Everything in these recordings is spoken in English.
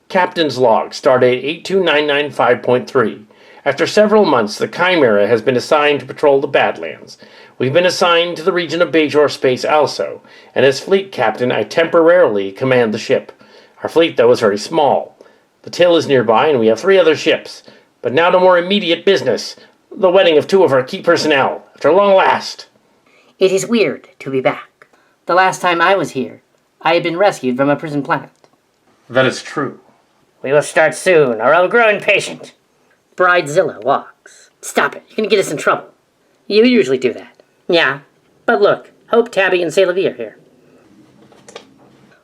Captain's Log, Stardate 82995.3. After several months, the Chimera has been assigned to patrol the Badlands. We've been assigned to the region of Bajor Space also, and as fleet captain, I temporarily command the ship. Our fleet, though, is very small. The Till is nearby, and we have 3 other ships. But now to more immediate business. The wedding of 2 of our key personnel, after long last. It is weird to be back. The last time I was here, I had been rescued from a prison planet. That is true. We will start soon, or I'll grow impatient. Bridezilla walks. Stop it, you're gonna get us in trouble. You usually do that. Yeah, but look, Hope, Tabby, and Célavie are here.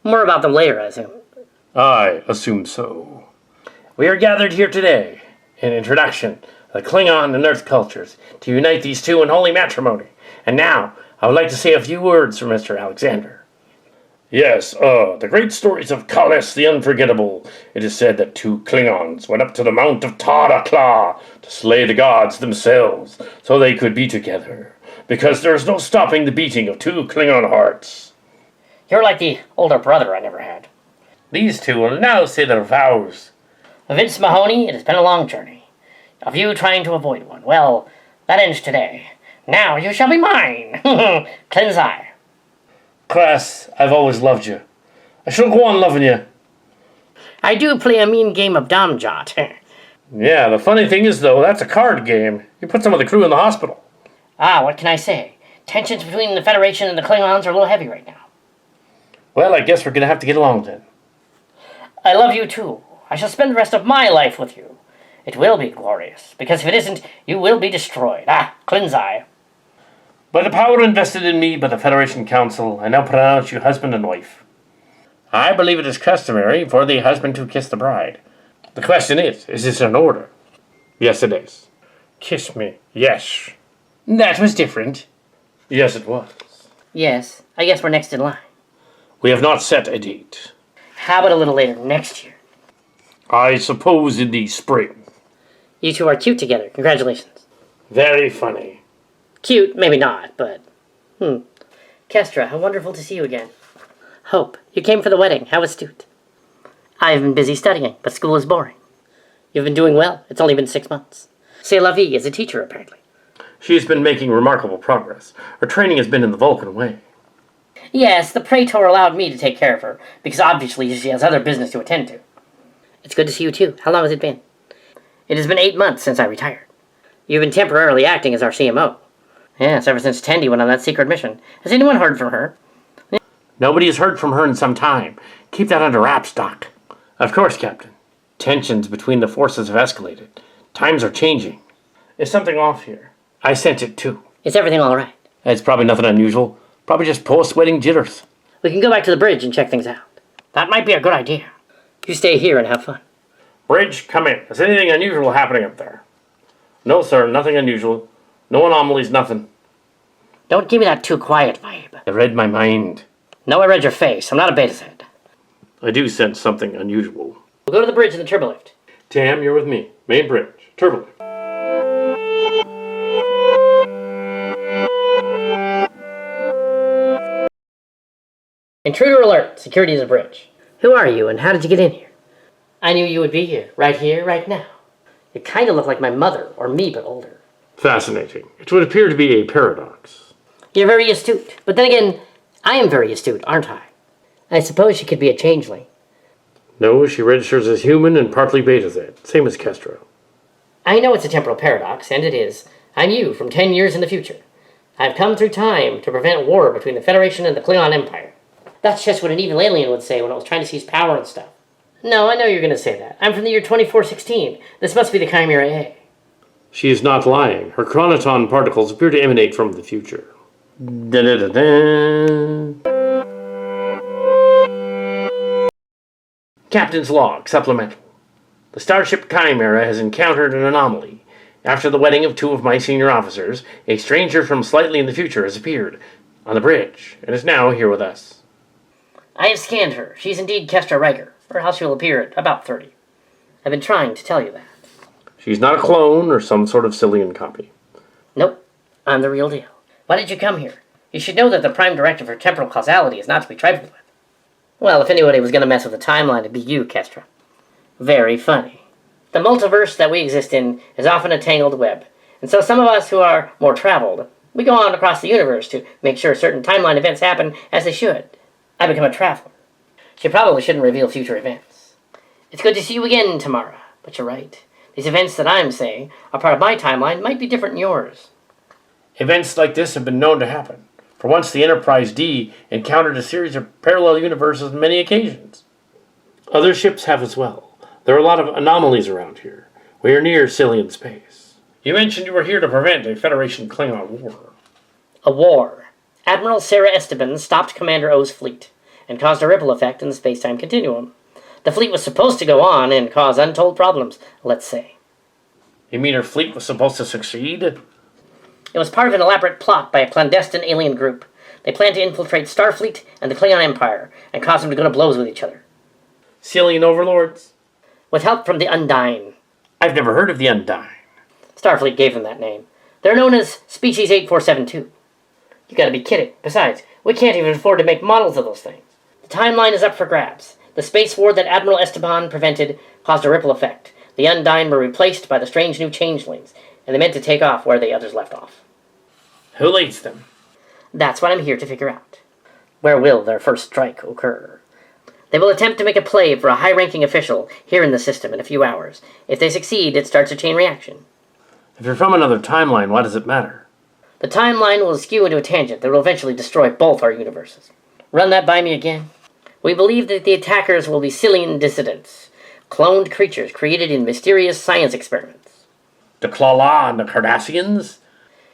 More about them later, I assume. I assume so. We are gathered here today, in introduction of the Klingon and Earth cultures, to unite these 2 in holy matrimony. And now, I would like to say a few words for Mr. Alexander. Yes, the great stories of Kales the Unforgettable. It is said that 2 Klingons went up to the Mount of Tara-Kla to slay the gods themselves, so they could be together. Because there is no stopping the beating of 2 Klingon hearts. You're like the older brother I never had. These 2 will now say their vows. Vince Mahoney, it has been a long journey. Of you trying to avoid one. Well, that ends today. Now you shall be mine. Cleanse eye. Krass, I've always loved you. I shall go on loving you. I do play a mean game of Domjot. Yeah, the funny thing is, though, that's a card game. You put some of the crew in the hospital. What can I say? Tensions between the Federation and the Klingons are a little heavy right now. Well, I guess we're going to have to get along then. I love you too. I shall spend the rest of my life with you. It will be glorious, because if it isn't, you will be destroyed. Cleanse eye. By the power invested in me by the Federation Council, I now pronounce you husband and wife. I believe it is customary for the husband to kiss the bride. The question is this an order? Yes, it is. Kiss me. Yes. That was different. Yes, it was. Yes, I guess we're next in line. We have not set a date. How about a little later next year? I suppose in the spring. You 2 are cute together. Congratulations. Very funny. Cute, maybe not, but... Kestra, how wonderful to see you again. Hope, you came for the wedding. How astute. I've been busy studying, but school is boring. You've been doing well. It's only been 6 months. Célavie is a teacher, apparently. She has been making remarkable progress. Her training has been in the Vulcan way. Yes, the Praetor allowed me to take care of her, because obviously she has other business to attend to. It's good to see you, too. How long has it been? It has been 8 months since I retired. You've been temporarily acting as our CMO. Yes, ever since Tendi went on that secret mission. Has anyone heard from her? Nobody has heard from her in some time. Keep that under wraps, Doc. Of course, Captain. Tensions between the forces have escalated. Times are changing. There's something off here. I sense it too. Is everything all right? It's probably nothing unusual. Probably just post-wedding jitters. We can go back to the bridge and check things out. That might be a good idea. You stay here and have fun. Bridge, come in. Is anything unusual happening up there? No, sir, nothing unusual. No anomalies, nothing. Don't give me that too quiet vibe. I read my mind. No, I read your face. I'm not a beta set. I do sense something unusual. We'll go to the bridge in the turbolift. Tam, you're with me. Main bridge. Turbolift. Intruder alert. Security is a bridge. Who are you and how did you get in here? I knew you would be here, right now. You kind of look like my mother, or me, but older. Fascinating. It would appear to be a paradox. You're very astute. But then again, I am very astute, aren't I? I suppose she could be a changeling. No, she registers as human and partly beta Z. Same as Kestra. I know it's a temporal paradox, and it is. I'm you from 10 years in the future. I've come through time to prevent war between the Federation and the Klingon Empire. That's just what an evil alien would say when it was trying to seize power and stuff. No, I know you're going to say that. I'm from the year 2416. This must be the Chimera A. She is not lying. Her chronoton particles appear to emanate from the future. Da-da-da-da. Captain's log, supplemental. The Starship Chimera has encountered an anomaly. After the wedding of two of my senior officers, a stranger from slightly in the future has appeared on the bridge and is now here with us. I have scanned her. She's indeed Kestra Riker, or else she will appear at about 30. I've been trying to tell you that. She's not a clone or some sort of Cillian copy. Nope. I'm the real deal. Why did you come here? You should know that the prime directive for temporal causality is not to be trifled with. Well, if anybody was going to mess with the timeline, it'd be you, Kestra. Very funny. The multiverse that we exist in is often a tangled web, and so some of us who are more traveled, we go on across the universe to make sure certain timeline events happen as they should. I become a traveler. She probably shouldn't reveal future events. It's good to see you again, Tamara, but you're right. These events that I'm saying are part of my timeline might be different than yours. Events like this have been known to happen. For once, the Enterprise D encountered a series of parallel universes on many occasions. Other ships have as well. There are a lot of anomalies around here. We are near Cillian space. You mentioned you were here to prevent a Federation Klingon war. A war. Admiral Sarah Esteban stopped Commander O's fleet and caused a ripple effect in the space-time continuum. The fleet was supposed to go on and cause untold problems, let's say. You mean her fleet was supposed to succeed? It was part of an elaborate plot by a clandestine alien group. They planned to infiltrate Starfleet and the Klingon Empire and cause them to go to blows with each other. Cillian Overlords? With help from the Undyne. I've never heard of the Undyne. Starfleet gave them that name. They're known as Species 8472. You gotta be kidding. Besides, we can't even afford to make models of those things. The timeline is up for grabs. The space war that Admiral Esteban prevented caused a ripple effect. The Undyne were replaced by the strange new changelings, and they meant to take off where the others left off. Who leads them? That's what I'm here to figure out. Where will their first strike occur? They will attempt to make a play for a high-ranking official here in the system in a few hours. If they succeed, it starts a chain reaction. If you're from another timeline, why does it matter? The timeline will skew into a tangent that will eventually destroy both our universes. Run that by me again. We believe that the attackers will be Cillian dissidents, cloned creatures created in mysterious science experiments. The Klala and the Cardassians?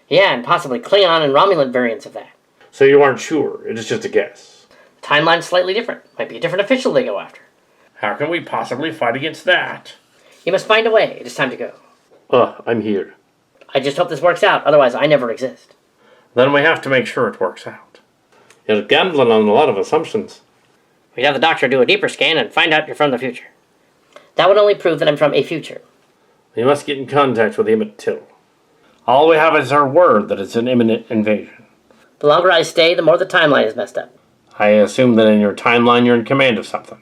Yeah, and possibly Klingon and Romulan variants of that. So you aren't sure, it is just a guess. The timeline's slightly different. Might be a different official they go after. How can we possibly fight against that? You must find a way. It is time to go. I'm here. I just hope this works out, otherwise I never exist. Then we have to make sure it works out. You're gambling on a lot of assumptions. We'd have the doctor do a deeper scan and find out you're from the future. That would only prove that I'm from a future. We must get in contact with Emmett Till. All we have is our word that it's an imminent invasion. The longer I stay, the more the timeline is messed up. I assume that in your timeline you're in command of something.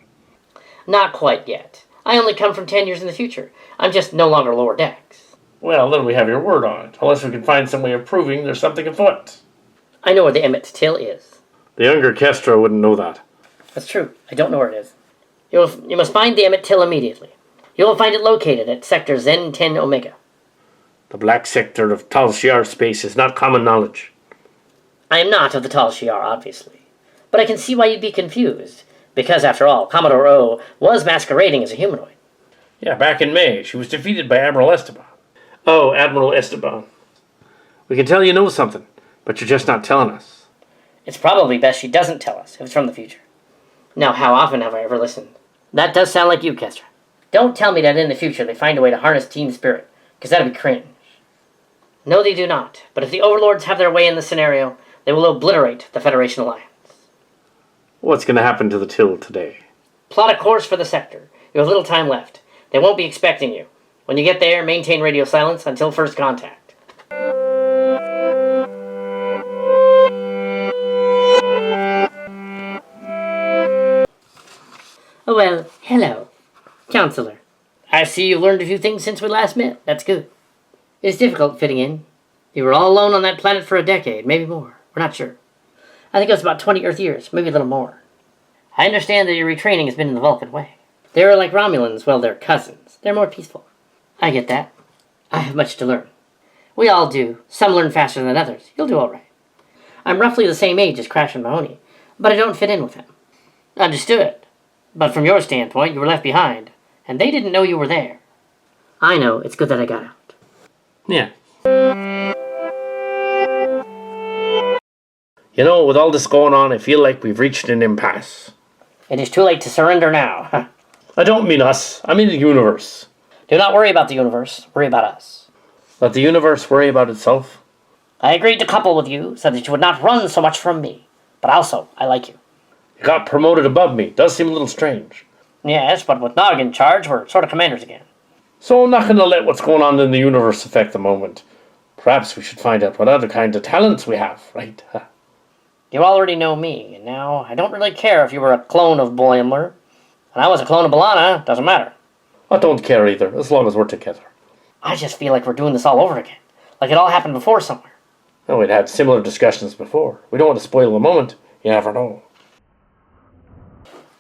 Not quite yet. I only come from 10 years in the future. I'm just no longer lower decks. Well, then we have your word on it, unless we can find some way of proving there's something afoot. I know where the Emmett Till is. The younger Kestra wouldn't know that. That's true. I don't know where it is. You must find the Emmett Till immediately. You will find it located at Sector Zen 10 Omega. The black sector of Tal Shiar space is not common knowledge. I am not of the Tal Shiar, obviously. But I can see why you'd be confused. Because, after all, Commodore O was masquerading as a humanoid. Yeah, back in May, she was defeated by Admiral Esteban. Oh, Admiral Esteban. We can tell you know something, but you're just not telling us. It's probably best she doesn't tell us, if it's from the future. Now, how often have I ever listened? That does sound like you, Kestra. Don't tell me that in the future they find a way to harness team spirit, because that'd be cringe. No, they do not. But if the Overlords have their way in this scenario, they will obliterate the Federation alliance. What's going to happen to the Till today? Plot a course for the sector. You have little time left. They won't be expecting you. When you get there, maintain radio silence until first contact. Oh, well, hello, Counselor. I see you've learned a few things since we last met. That's good. It's difficult fitting in. You were all alone on that planet for a decade, maybe more. We're not sure. I think it was about 20 Earth years, maybe a little more. I understand that your retraining has been in the Vulcan way. They're like Romulans, well, they're cousins. They're more peaceful. I get that. I have much to learn. We all do. Some learn faster than others. You'll do all right. I'm roughly the same age as Krass and Mahoney, but I don't fit in with them. Understood. But from your standpoint, you were left behind, and they didn't know you were there. I know. It's good that I got out. Yeah. You know, with all this going on, I feel like we've reached an impasse. It is too late to surrender now. Huh? I don't mean us. I mean the universe. Do not worry about the universe. Worry about us. Let the universe worry about itself. I agreed to couple with you so that you would not run so much from me. But also, I like you. You got promoted above me. Does seem a little strange. Yes, but with Nog in charge, we're sort of commanders again. So I'm not going to let what's going on in the universe affect the moment. Perhaps we should find out what other kinds of talents we have, right? You already know me, and now I don't really care if you were a clone of Boimler. And I was a clone of B'Elanna, doesn't matter. I don't care either, as long as we're together. I just feel like we're doing this all over again. Like it all happened before somewhere. Oh, we'd had similar discussions before. We don't want to spoil the moment. You never know.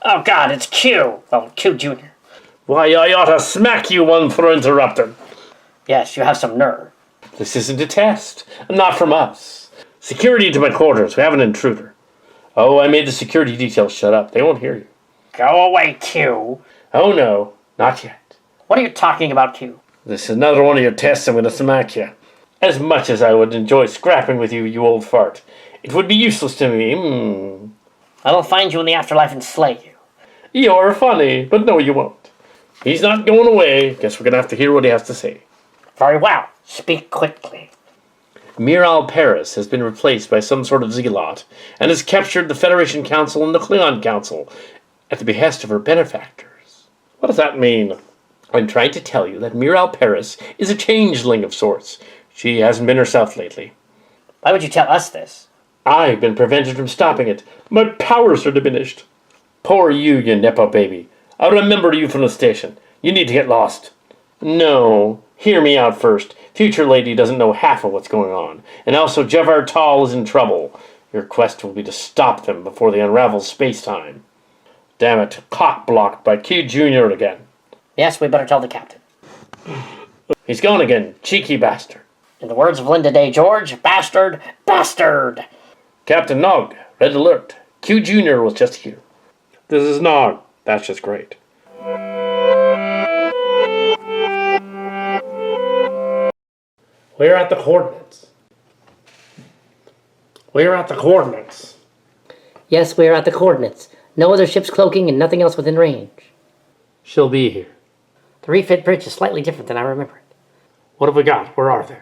Oh God, it's Q. Oh, Q Jr. Why, I ought to smack you one for interrupting. Yes, you have some nerve. This isn't a test. Not from us. Security to my quarters. We have an intruder. Oh, I made the security details shut up. They won't hear you. Go away, Q. Oh, no. Not yet. What are you talking about, Q? This is another one of your tests. I'm going to smack you. As much as I would enjoy scrapping with you, you old fart, it would be useless to me. I will find you in the afterlife and slay you. You're funny, but no, you won't. He's not going away. Guess we're going to have to hear what he has to say. Very well. Speak quickly. Miral Paris has been replaced by some sort of zealot and has captured the Federation Council and the Klingon Council at the behest of her benefactors. What does that mean? I'm trying to tell you that Miral Paris is a changeling of sorts. She hasn't been herself lately. Why would you tell us this? I've been prevented from stopping it. My powers are diminished. Poor you Nepo baby. I'll remember you from the station. You need to get lost. No. Hear me out first. Future Lady doesn't know half of what's going on. And also Javar Tal is in trouble. Your quest will be to stop them before they unravel space-time. Damn it. Cock-blocked by Q Jr. again. Yes, we better tell the captain. He's gone again. Cheeky bastard. In the words of Linda Day George, bastard, bastard! Captain Nog, red alert. Q Jr. was just here. This is Nog. That's just great. We're at the coordinates. We're at the coordinates. Yes, we are at the coordinates. No other ships cloaking and nothing else within range. She'll be here. The refit bridge is slightly different than I remember it. What have we got? Where are they?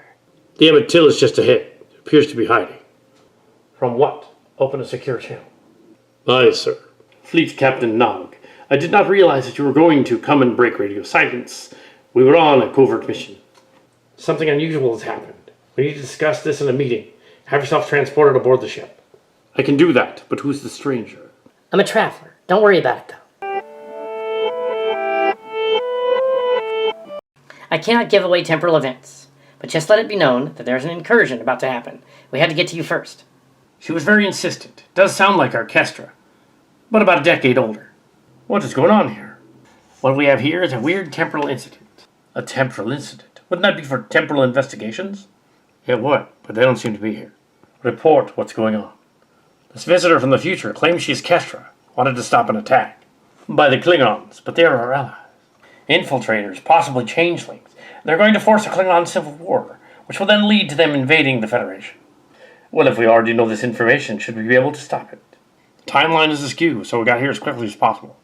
The Emmett Till is just ahead. It appears to be hiding. From what? Open a secure channel. Aye, sir. Fleet Captain Nog. I did not realize that you were going to come and break radio silence. We were on a covert mission. Something unusual has happened. We need to discuss this in a meeting. Have yourself transported aboard the ship. I can do that, but who's the stranger? I'm a traveler. Don't worry about it, though. I cannot give away temporal events, but just let it be known that there's an incursion about to happen. We had to get to you first. She was very insistent. Does sound like our Kestra, but about a decade older. What is going on here? What we have here is a weird temporal incident. A temporal incident? Wouldn't that be for temporal investigations? It would, but they don't seem to be here. Report what's going on. This visitor from the future claims she's Kestra, wanted to stop an attack. By the Klingons, but they are our allies. Infiltrators, possibly changelings. They're going to force a Klingon civil war, which will then lead to them invading the Federation. Well, if we already know this information, should we be able to stop it? Timeline is askew, so we got here as quickly as possible.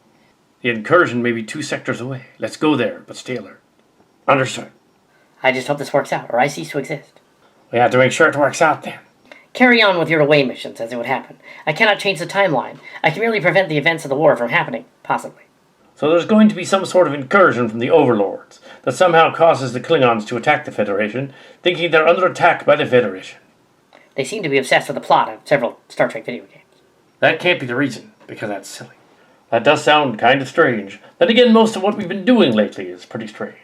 The incursion may be 2 sectors away. Let's go there, but stay alert. Understood. I just hope this works out, or I cease to exist. We have to make sure it works out then. Carry on with your away missions as it would happen. I cannot change the timeline. I can merely prevent the events of the war from happening, possibly. So there's going to be some sort of incursion from the Overlords that somehow causes the Klingons to attack the Federation, thinking they're under attack by the Federation. They seem to be obsessed with the plot of several Star Trek video games. That can't be the reason, because that's silly. That does sound kind of strange. Then again, most of what we've been doing lately is pretty strange.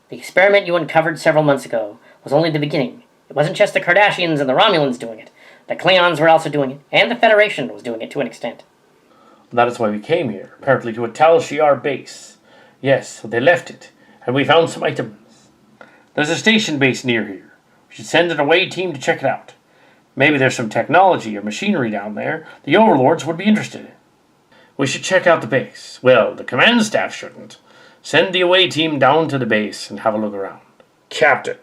The experiment you uncovered several months ago was only the beginning. It wasn't just the Cardassians and the Romulans doing it. The Klingons were also doing it, and the Federation was doing it to an extent. That is why we came here, apparently to a Tal Shiar base. Yes, they left it, and we found some items. There's a station base near here. We should send an away team to check it out. Maybe there's some technology or machinery down there the Overlords would be interested in. We should check out the base. Well, the command staff shouldn't. Send the away team down to the base and have a look around. Captain,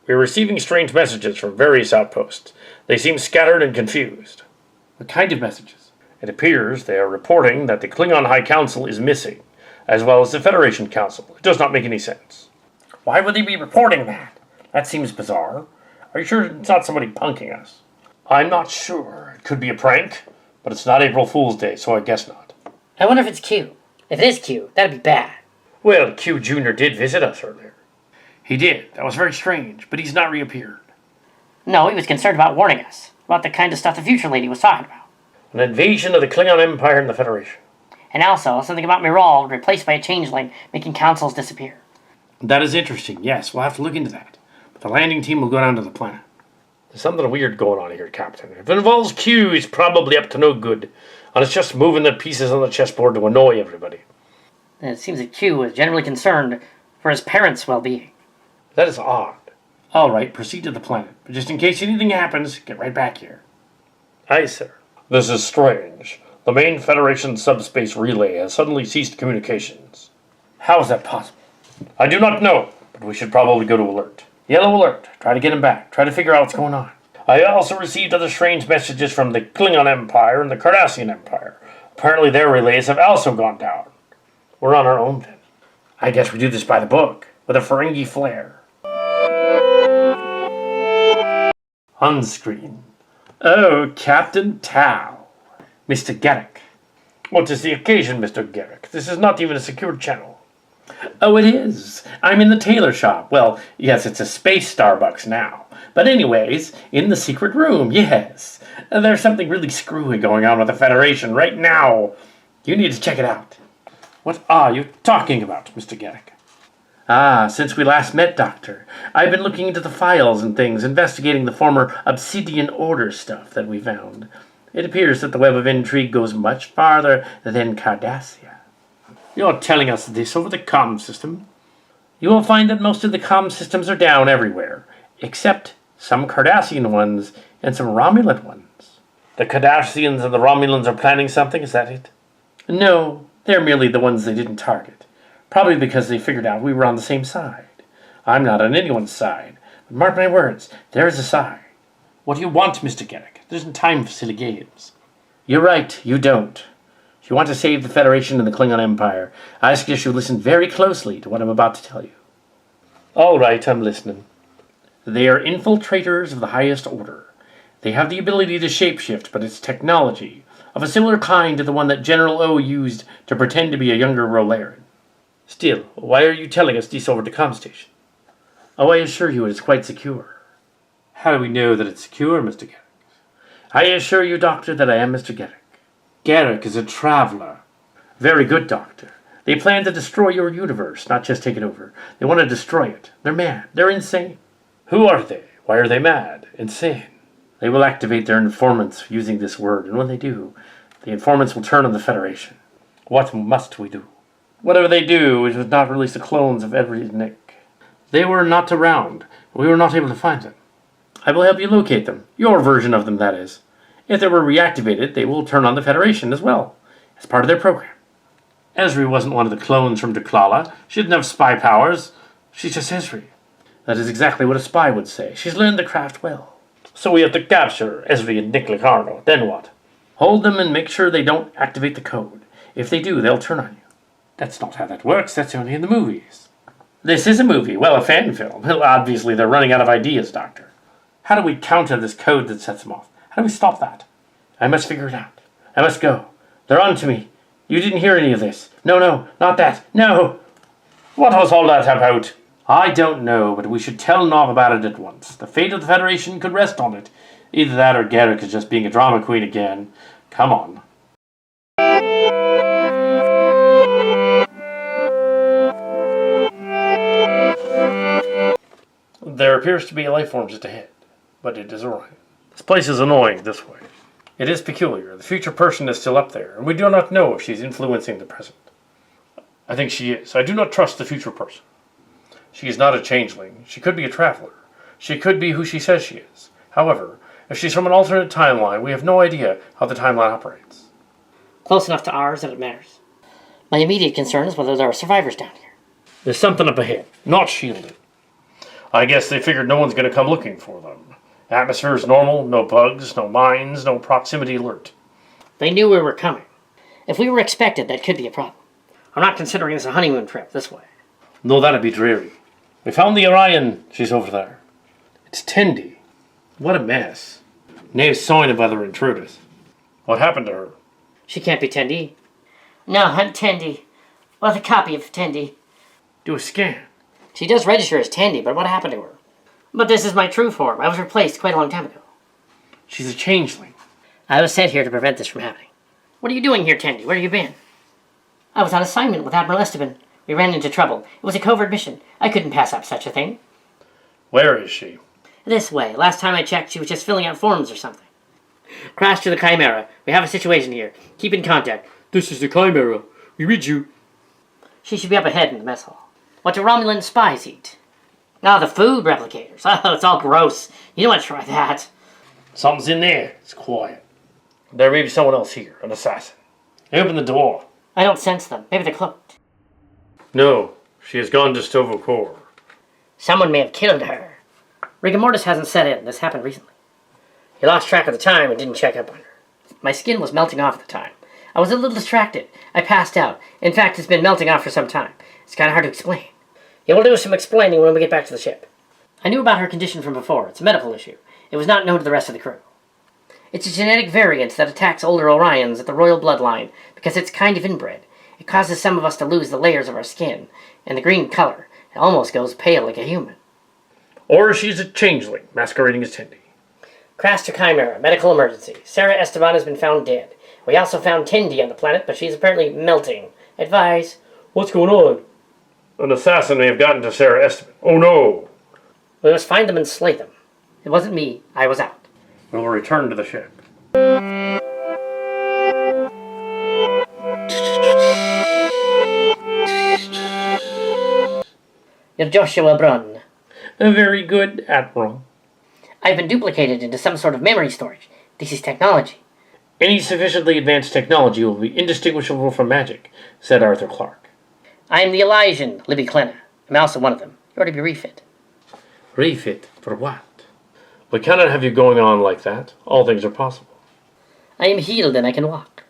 we're receiving strange messages from various outposts. They seem scattered and confused. What kind of messages? It appears they are reporting that the Klingon High Council is missing, as well as the Federation Council. It does not make any sense. Why would they be reporting that? That seems bizarre. Are you sure it's not somebody punking us? I'm not sure. It could be a prank, but it's not April Fool's Day, so I guess not. I wonder if it's Q. If it is Q, that'd be bad. Well, Q Jr. did visit us earlier. He did. That was very strange, but he's not reappeared. No, he was concerned about warning us, about the kind of stuff the future lady was talking about. An invasion of the Klingon Empire and the Federation. And also, something about Miral replaced by a changeling, making councils disappear. That is interesting, yes. We'll have to look into that. But the landing team will go down to the planet. There's something weird going on here, Captain. If it involves Q, he's probably up to no good. And it's just moving the pieces on the chessboard to annoy everybody. And it seems that Q is generally concerned for his parents' well-being. That is odd. All right, proceed to the planet. But just in case anything happens, get right back here. Aye, sir. This is strange. The main Federation subspace relay has suddenly ceased communications. How is that possible? I do not know, but we should probably go to alert. Yellow alert. Try to get him back. Try to figure out what's going on. I also received other strange messages from the Klingon Empire and the Cardassian Empire. Apparently their relays have also gone down. We're on our own then. I guess we do this by the book, with a Ferengi flair. On screen. Oh, Captain Tal. Mr. Garrick. What is the occasion, Mr. Garrick? This is not even a secured channel. Oh, it is. I'm in the tailor shop. Well, yes, it's a space Starbucks now. But anyways, in the secret room, yes. There's something really screwy going on with the Federation right now. You need to check it out. What are you talking about, Mr. Garrick? Ah, since we last met, Doctor, I've been looking into the files and things, investigating the former Obsidian Order stuff that we found. It appears that the web of intrigue goes much farther than Cardassia. You're telling us this over the comm system? You will find that most of the comm systems are down everywhere, except some Cardassian ones and some Romulan ones. The Cardassians and the Romulans are planning something, is that it? No, they're merely the ones they didn't target. Probably because they figured out we were on the same side. I'm not on anyone's side, but mark my words, there is a side. What do you want, Mr. Garrick? There isn't time for silly games. You're right, you don't. If you want to save the Federation and the Klingon Empire, I suggest you listen very closely to what I'm about to tell you. All right, I'm listening. They are infiltrators of the highest order. They have the ability to shapeshift, but it's technology, of a similar kind to the one that General O used to pretend to be a younger Rolaren. Still, why are you telling us this over the comm station? Oh, I assure you it is quite secure. How do we know that it's secure, Mr. Garrick? I assure you, Doctor, that I am Mr. Garrick. Garrick is a traveler. Very good, Doctor. They plan to destroy your universe, not just take it over. They want to destroy it. They're mad. They're insane. Who are they? Why are they mad? Insane. They will activate their informants using this word, and when they do, the informants will turn on the Federation. What must we do? Whatever they do, it was not release the clones of Edward and Nick. They were not around. We were not able to find them. I will help you locate them. Your version of them, that is. If they were reactivated, they will turn on the Federation as well, as part of their program. Esri wasn't one of the clones from Deklala. She didn't have spy powers. She's just Esri. That is exactly what a spy would say. She's learned the craft well. So we have to capture Esri and Nick Licardo. Then what? Hold them and make sure they don't activate the code. If they do, they'll turn on you. That's not how that works. That's only in the movies. This is a movie. Well, a fan film. Well, obviously, they're running out of ideas, Doctor. How do we counter this code that sets them off? How do we stop that? I must figure it out. I must go. They're on to me. You didn't hear any of this. No, not that. No! What was all that about? I don't know, but we should tell Nob about it at once. The fate of the Federation could rest on it. Either that or Garrick is just being a drama queen again. Come on. There appears to be a life form just ahead, but it is Orion. This place is annoying this way. It is peculiar. The future person is still up there, and we do not know if she's influencing the present. I think she is. I do not trust the future person. She is not a changeling. She could be a traveler. She could be who she says she is. However, if she's from an alternate timeline, we have no idea how the timeline operates. Close enough to ours that it matters. My immediate concern is whether there are survivors down here. There's something up ahead, not shielded. I guess they figured no one's going to come looking for them. Atmosphere is normal, no bugs, no mines, no proximity alert. They knew we were coming. If we were expected, that could be a problem. I'm not considering this a honeymoon trip this way. No, that'd be dreary. We found the Orion. She's over there. It's Tendi. What a mess. Nave's sign of other intruders. What happened to her? She can't be Tendi. No, I'm Tendi. Well, the copy of Tendi. Do a scan. She does register as Tendi, but what happened to her? But this is my true form. I was replaced quite a long time ago. She's a changeling. I was sent here to prevent this from happening. What are you doing here, Tendi? Where have you been? I was on assignment with Admiral Esteban. We ran into trouble. It was a covert mission. I couldn't pass up such a thing. Where is she? This way. Last time I checked, she was just filling out forms or something. Crash to the Chimera. We have a situation here. Keep in contact. This is the Chimera. We read you. She should be up ahead in the mess hall. What do Romulan spies eat? Ah, the food replicators. Oh, it's all gross. You don't want to try that. Something's in there. It's quiet. There may be someone else here, an assassin. Open the door. I don't sense them. Maybe they're cloaked. No, she has gone to Stovokor. Someone may have killed her. Rigor mortis hasn't set in. This happened recently. He lost track of the time and didn't check up on her. My skin was melting off at the time. I was a little distracted. I passed out. In fact, it's been melting off for some time. It's kind of hard to explain. You will do some explaining when we get back to the ship. I knew about her condition from before. It's a medical issue. It was not known to the rest of the crew. It's a genetic variant that attacks older Orions at the royal bloodline because it's kind of inbred. It causes some of us to lose the layers of our skin and the green color. It almost goes pale like a human. Or she's a changeling, masquerading as Tendi. Krass to Chimera, medical emergency. Sarah Esteban has been found dead. We also found Tendi on the planet, but she's apparently melting. Advise. What's going on? An assassin may have gotten to Sarah Esteban. Oh no! We must find them and slay them. It wasn't me. I was out. We'll return to the ship. You're Joshua Browne. Very good, Admiral. I've been duplicated into some sort of memory storage. This is technology. Any sufficiently advanced technology will be indistinguishable from magic, said Arthur Clarke. I am the Elysian, Libby Clenna. I'm also one of them. You ought to be refit. Refit? For what? We cannot have you going on like that. All things are possible. I am healed and I can walk.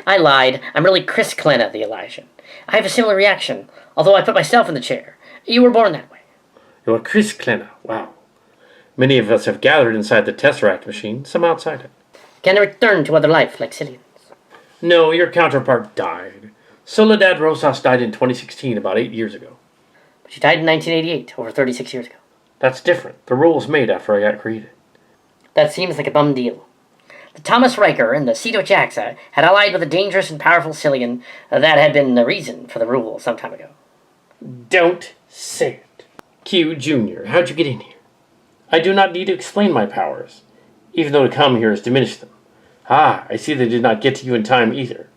I lied. I'm really Chris Clenna, the Elysian. I have a similar reaction, although I put myself in the chair. You were born that way. You are Chris Clenna. Wow. Many of us have gathered inside the Tesseract machine, some outside it. Can I return to other life like Cillians? No, your counterpart died. Soledad Rosas died in 2016, about 8 years ago. But she died in 1988, over 36 years ago. That's different. The rule was made after I got created. That seems like a bum deal. The Thomas Riker and the Ceto Jaxa had allied with a dangerous and powerful Cillian that had been the reason for the rule some time ago. Don't say it. Q Jr., how'd you get in here? I do not need to explain my powers, even though to come here has diminished them. Ah, I see they did not get to you in time either.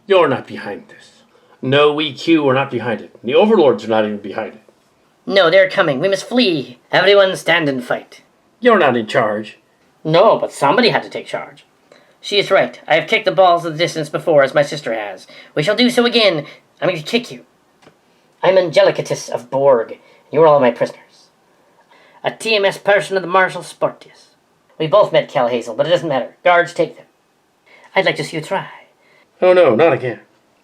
You're not behind this. No, we Q are not behind it. The Overlords are not even behind it. No, they're coming. We must flee. Everyone stand and fight. You're not in charge. No, but somebody had to take charge. She is right. I have kicked the balls of the distance before, as my sister has. We shall do so again. I'm going to kick you. I'm Angelicatus of Borg, and you are all my prisoners. A TMS person of the Marshal Spartius. We both met Cal Hazel, but it doesn't matter. Guards, take them. I'd like to see you try. Oh no, not again.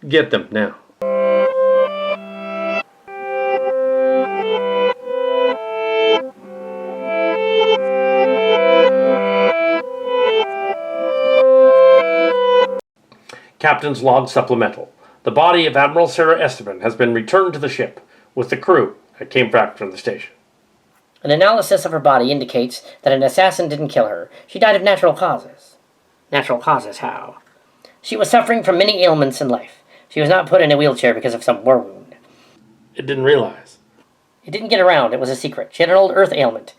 Get them now. Captain's Log Supplemental. The body of Admiral Sarah Esteban has been returned to the ship with the crew that came back from the station. An analysis of her body indicates that an assassin didn't kill her. She died of natural causes. Natural causes, how? She was suffering from many ailments in life. She was not put in a wheelchair because of some war wound. It didn't realize. It didn't get around. It was a secret. She had an old Earth ailment.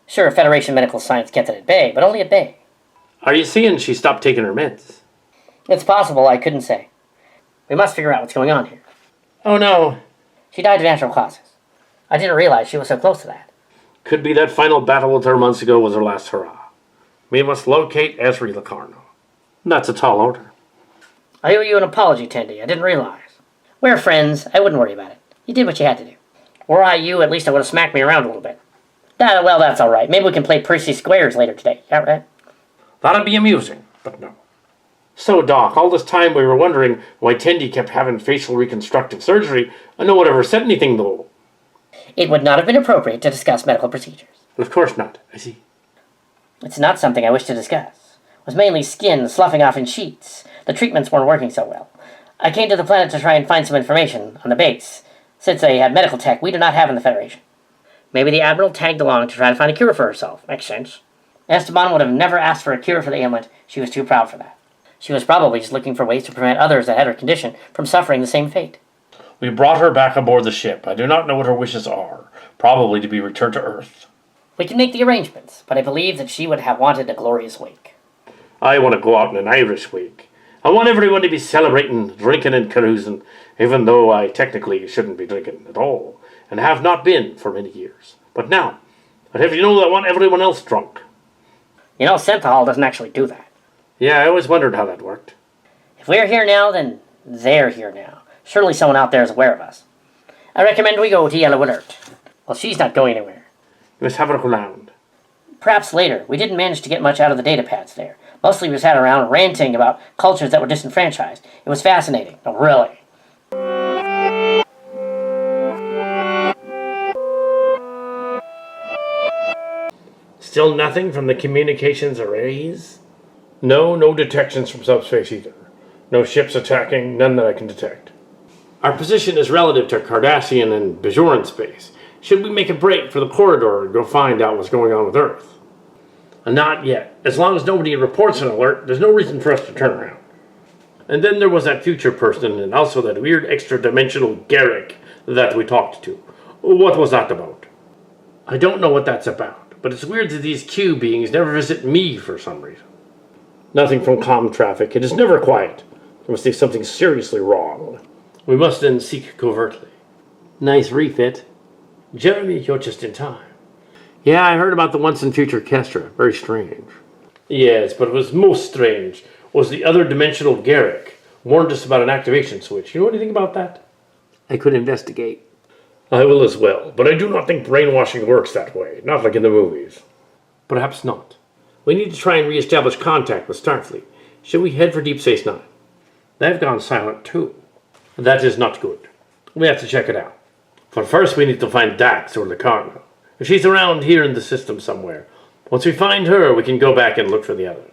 Sure, Federation medical science kept it at bay, but only at bay. Are you seeing she stopped taking her meds? It's possible. I couldn't say. We must figure out what's going on here. Oh no. She died of natural causes. I didn't realize she was so close to that. Could be that final battle with her months ago was her last hurrah. We must locate Esri Locarno. That's a tall order. I owe you an apology, Tendi. I didn't realize. We're friends. I wouldn't worry about it. You did what you had to do. Were I you, at least I would have smacked me around a little bit. Well, that's all right. Maybe we can play Percy Squares later today. Yeah, right? That'd be amusing, but no. So, Doc, all this time we were wondering why Tendi kept having facial reconstructive surgery, and no one ever said anything, though. It would not have been appropriate to discuss medical procedures. Of course not, I see. It's not something I wish to discuss. It was mainly skin sloughing off in sheets. The treatments weren't working so well. I came to the planet to try and find some information on the base. Since they had medical tech we do not have in the Federation. Maybe the Admiral tagged along to try to find a cure for herself. Makes sense. Esteban would have never asked for a cure for the ailment. She was too proud for that. She was probably just looking for ways to prevent others that had her condition from suffering the same fate. We brought her back aboard the ship. I do not know what her wishes are. Probably to be returned to Earth. We can make the arrangements, but I believe that she would have wanted a glorious wake. I want to go out on an Irish wake. I want everyone to be celebrating, drinking and carousing, even though I technically shouldn't be drinking at all, and have not been for many years. But now, I'd have you know that I want everyone else drunk. You know, Synthahol doesn't actually do that. Yeah, I always wondered how that worked. If we're here now, then they're here now. Surely someone out there is aware of us. I recommend we go to Yellow Alert. Well, she's not going anywhere. You must have a look around. Perhaps later. We didn't manage to get much out of the data pads there. Mostly we sat around ranting about cultures that were disenfranchised. It was fascinating. No, really. Still nothing from the communications arrays? No detections from subspace either. No ships attacking, none that I can detect. Our position is relative to Cardassian and Bajoran space. Should we make a break for the corridor and go find out what's going on with Earth? Not yet. As long as nobody reports an alert, there's no reason for us to turn around. And then there was that future person and also that weird extra-dimensional Garrick that we talked to. What was that about? I don't know what that's about, but it's weird that these Q beings never visit me for some reason. Nothing from comm traffic. It is never quiet. There must be something seriously wrong. We must then seek covertly. Nice refit. Jeremy, you're just in time. Yeah, I heard about the once and future Kestra. Very strange. Yes, but what was most strange was the other dimensional Garrick warned us about an activation switch. You know anything about that? I could investigate. I will as well, but I do not think brainwashing works that way. Not like in the movies. Perhaps not. We need to try and re-establish contact with Starfleet. Should we head for Deep Space Nine? They've gone silent too. That is not good. We have to check it out. But first we need to find Dax or Locarno. If she's around here in the system somewhere. Once we find her, we can go back and look for the others.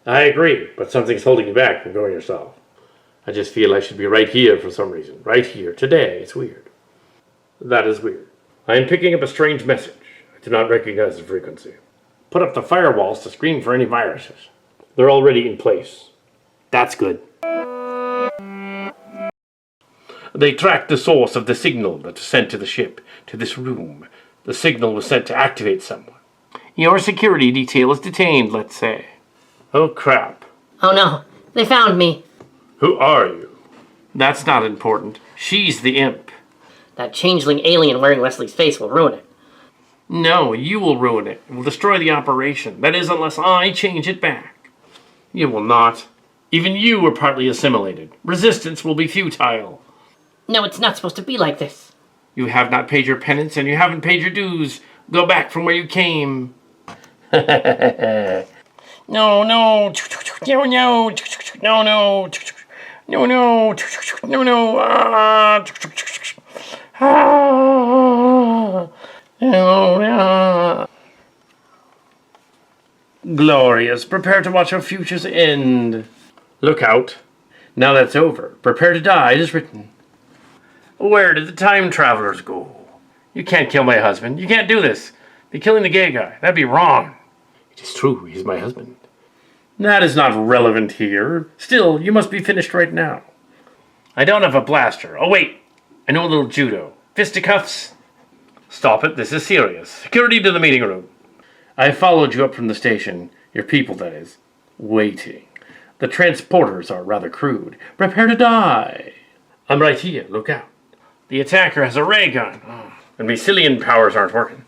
I agree, but something's holding you back from going yourself. I just feel I should be right here for some reason. Right here, today. It's weird. That is weird. I am picking up a strange message. I do not recognize the frequency. Put up the firewalls to screen for any viruses. They're already in place. That's good. They tracked the source of the signal that was sent to the ship, to this room. The signal was sent to activate someone. Your security detail is detained, let's say. Oh, crap. Oh no, they found me. Who are you? That's not important. She's the imp. That changeling alien wearing Wesley's face will ruin it. No, you will ruin it. It will destroy the operation. That is, unless I change it back. You will not. Even you were partly assimilated. Resistance will be futile. No, it's not supposed to be like this. You have not paid your penance, and you haven't paid your dues. Go back from where you came. No, no, no, no, no, no, no, no, no, no, Glorious. Prepare to watch our futures end. Look out. Now that's over. Prepare to die, it is written. Where did the time travelers go? You can't kill my husband. You can't do this. Be killing the gay guy. That'd be wrong. It is true. He's my husband. That is not relevant here. Still, you must be finished right now. I don't have a blaster. Oh, wait. I know a little judo. Fisticuffs? Stop it. This is serious. Security to the meeting room. I followed you up from the station. Your people, that is. Waiting. The transporters are rather crude. Prepare to die. I'm right here. Look out. The attacker has a ray gun. Oh, and my Cillian powers aren't working.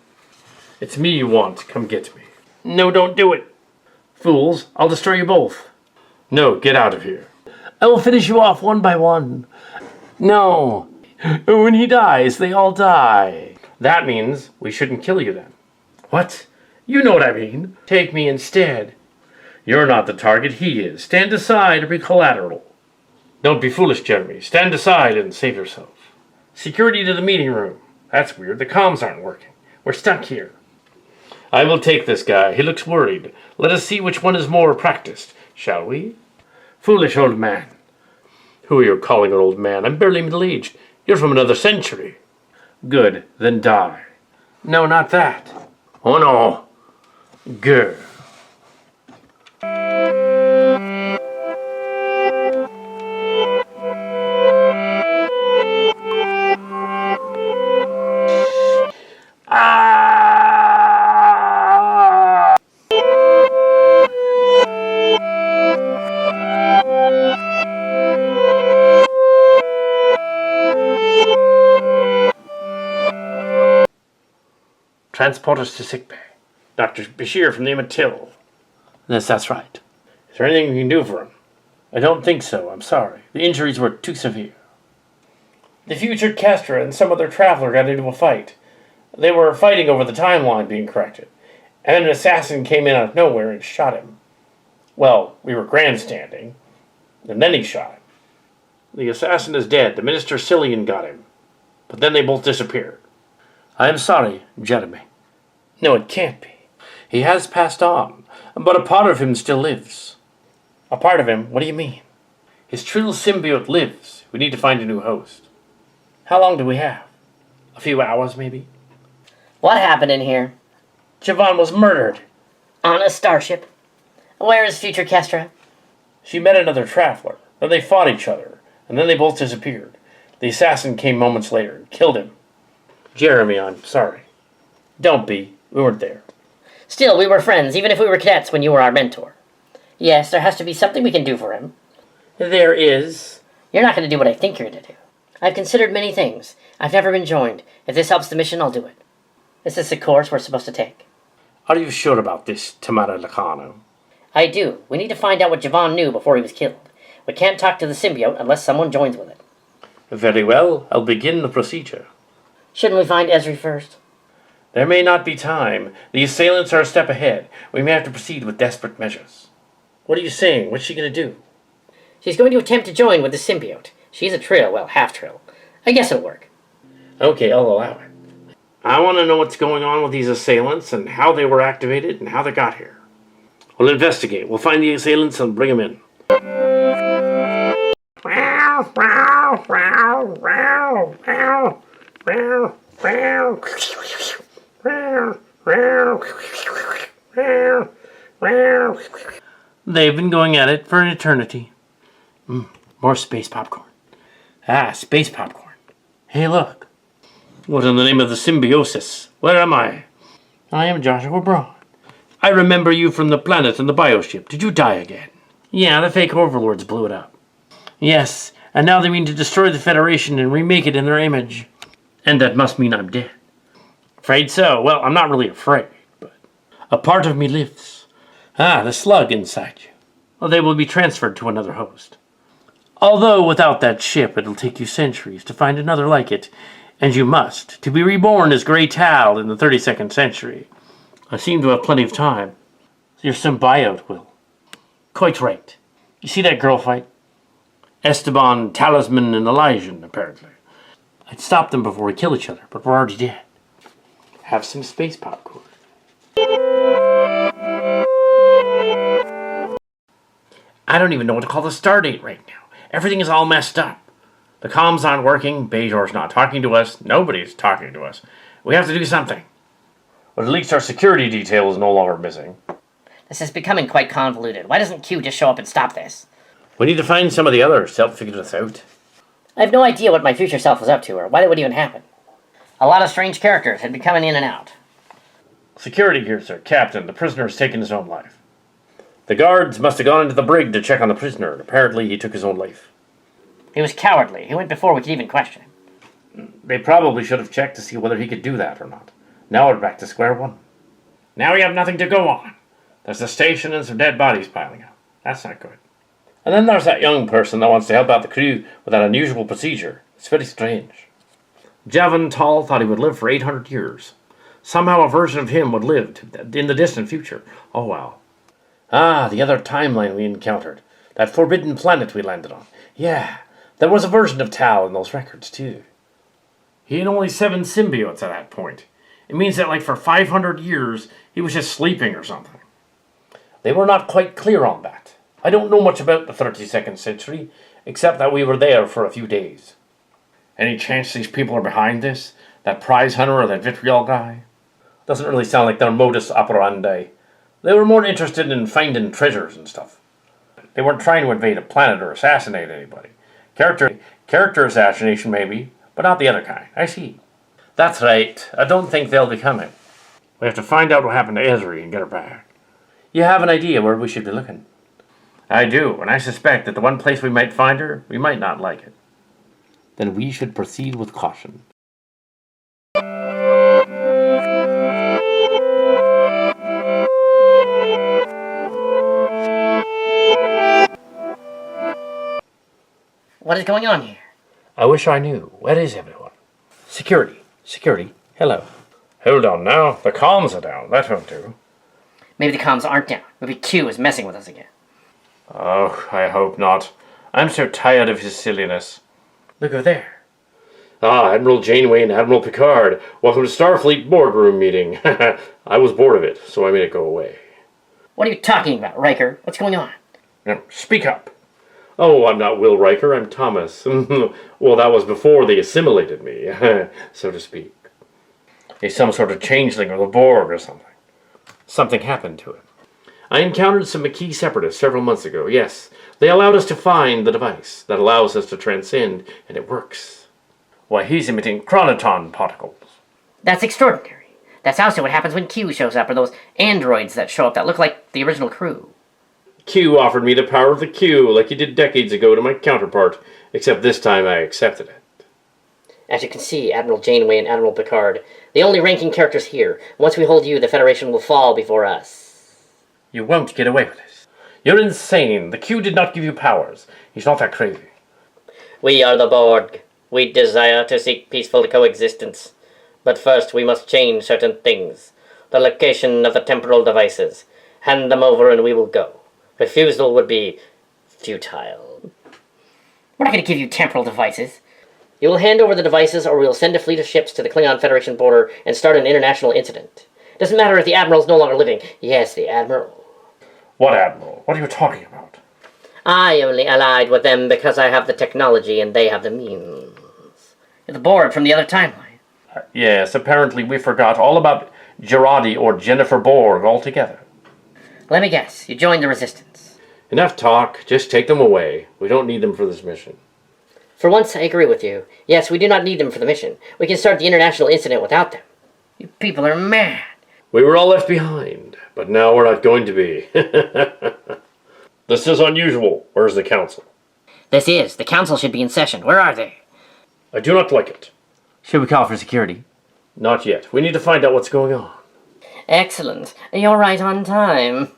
It's me you want. Come get me. No, don't do it. Fools, I'll destroy you both. No, get out of here. I will finish you off one by one. No. When he dies, they all die. That means we shouldn't kill you then. What? You know what I mean. Take me instead. You're not the target, he is. Stand aside or be collateral. Don't be foolish, Jeremy. Stand aside and save yourself. Security to the meeting room. That's weird. The comms aren't working. We're stuck here. I will take this guy. He looks worried. Let us see which one is more practiced, shall we? Foolish old man. Who are you calling an old man? I'm barely middle-aged. You're from another century. Good. Then die. No, not that. Oh, no. Good. Transport us to sickbay. Dr. Bashir from the Amatil. Yes, that's right. Is there anything we can do for him? I don't think so, I'm sorry. The injuries were too severe. The future Kestra and some other traveler got into a fight. They were fighting over the timeline being corrected, and then an assassin came in out of nowhere and shot him. Well, we were grandstanding, and then he shot him. The assassin is dead. The Minister Cillian got him, but then they both disappeared. I am sorry, Jeremy. No, it can't be. He has passed on, but a part of him still lives. A part of him? What do you mean? His true symbiote lives. We need to find a new host. How long do we have? A few hours, maybe? What happened in here? Javon was murdered. On a starship? Where is future Kestra? She met another traveler. Then they fought each other, and then they both disappeared. The assassin came moments later and killed him. Jeremy, I'm sorry. Don't be. We weren't there. Still, we were friends, even if we were cadets when you were our mentor. Yes, there has to be something we can do for him. There is. You're not going to do what I think you're going to do. I've considered many things. I've never been joined. If this helps the mission, I'll do it. This is the course we're supposed to take. Are you sure about this, Tamara Lacano? I do. We need to find out what Javon knew before he was killed. We can't talk to the symbiote unless someone joins with it. Very well. I'll begin the procedure. Shouldn't we find Esri first? There may not be time. The assailants are a step ahead. We may have to proceed with desperate measures. What are you saying? What's she going to do? She's going to attempt to join with the symbiote. She's a Trill, well, half-Trill. I guess it'll work. Okay, I'll allow it. I want to know what's going on with these assailants and how they were activated and how they got here. We'll investigate. We'll find the assailants and bring them in. They've been going at it for an eternity. More space popcorn. Space popcorn. Hey, look. What in the name of the symbiosis? Where am I? I am Joshua Browne. I remember you from the planet and the bioship. Did you die again? Yeah, the fake Overlords blew it up. Yes, and now they mean to destroy the Federation and remake it in their image. And that must mean I'm dead. Afraid so. Well, I'm not really afraid, but a part of me lives. The slug inside you. well, they will be transferred to another host. Although without that ship, it'll take you centuries to find another like it, and you must, to be reborn as Grey Tal in the 32nd century. I seem to have plenty of time. Your symbiote will. Quite right. You see that girl fight? Esteban, Talisman, and Elysian, apparently. I'd stop them before we kill each other, but we're already dead. Have some space popcorn. I don't even know what to call the stardate right now. Everything is all messed up. The comms aren't working, Bajor's not talking to us, nobody's talking to us. We have to do something. But at least our security detail is no longer missing. This is becoming quite convoluted. Why doesn't Q just show up and stop this? We need to find some of the others to help figure this out. I have no idea what my future self was up to or why that would even happen. A lot of strange characters had been coming in and out. Security here, sir. Captain, the prisoner has taken his own life. The guards must have gone into the brig to check on the prisoner, and apparently he took his own life. He was cowardly. He went before we could even question him. They probably should have checked to see whether he could do that or not. Now we're back to square one. Now we have nothing to go on. There's the station and some dead bodies piling up. That's not good. And then there's that young person that wants to help out the crew with that unusual procedure. It's very strange. Javon Tall thought he would live for 800 years. Somehow a version of him would live in the distant future. Oh well. Ah, the other timeline we encountered. That forbidden planet we landed on. Yeah, there was a version of Tal in those records, too. He had only 7 symbiotes at that point. It means that, like, for 500 years, he was just sleeping or something. They were not quite clear on that. I don't know much about the 32nd century, except that we were there for a few days. Any chance these people are behind this? That prize hunter or that vitriol guy? Doesn't really sound like their modus operandi. They were more interested in finding treasures and stuff. They weren't trying to invade a planet or assassinate anybody. Character assassination maybe, but not the other kind. I see. That's right. I don't think they'll be coming. We have to find out what happened to Ezri and get her back. You have an idea where we should be looking? I do, and I suspect that the one place we might find her, we might not like it. Then we should proceed with caution. What is going on here? I wish I knew. Where is everyone? Security. Hello. Hold on now. The comms are down. That won't do. Maybe the comms aren't down. Maybe Q is messing with us again. Oh, I hope not. I'm so tired of his silliness. Look over there. Ah, Admiral Janeway and Admiral Picard. Welcome to Starfleet boardroom meeting. I was bored of it, so I made it go away. What are you talking about, Riker? What's going on? Now, speak up. Oh, I'm not Will Riker, I'm Thomas. Well, that was before they assimilated me, so to speak. He's some sort of changeling or the Borg or something. Something happened to him. I encountered some Maquis separatists several months ago, yes. They allowed us to find the device that allows us to transcend, and it works. Why, he's emitting chronoton particles. That's extraordinary. That's also what happens when Q shows up, or those androids that show up that look like the original crew. Q offered me the power of the Q like he did decades ago to my counterpart, except this time I accepted it. As you can see, Admiral Janeway and Admiral Picard, the only ranking characters here. Once we hold you, the Federation will fall before us. You won't get away with this. You're insane. The Q did not give you powers. He's not that crazy. We are the Borg. We desire to seek peaceful coexistence. But first we must change certain things. The location of the temporal devices. Hand them over and we will go. Refusal would be futile. We're not going to give you temporal devices. You will hand over the devices or we will send a fleet of ships to the Klingon Federation border and start an international incident. Doesn't matter if the Admiral's no longer living. Yes, the Admiral. What Admiral? What are you talking about? I only allied with them because I have the technology and they have the means. The Borg from the other timeline. Yes, apparently we forgot all about Girardi or Jennifer Borg altogether. Let me guess, you joined the Resistance. Enough talk, just take them away. We don't need them for this mission. For once, I agree with you. Yes, we do not need them for the mission. We can start the international incident without them. You people are mad. We were all left behind, but now we're not going to be. This is unusual. Where's the council? This is. The council should be in session. Where are they? I do not like it. Should we call for security? Not yet. We need to find out what's going on. Excellent. You're right on time.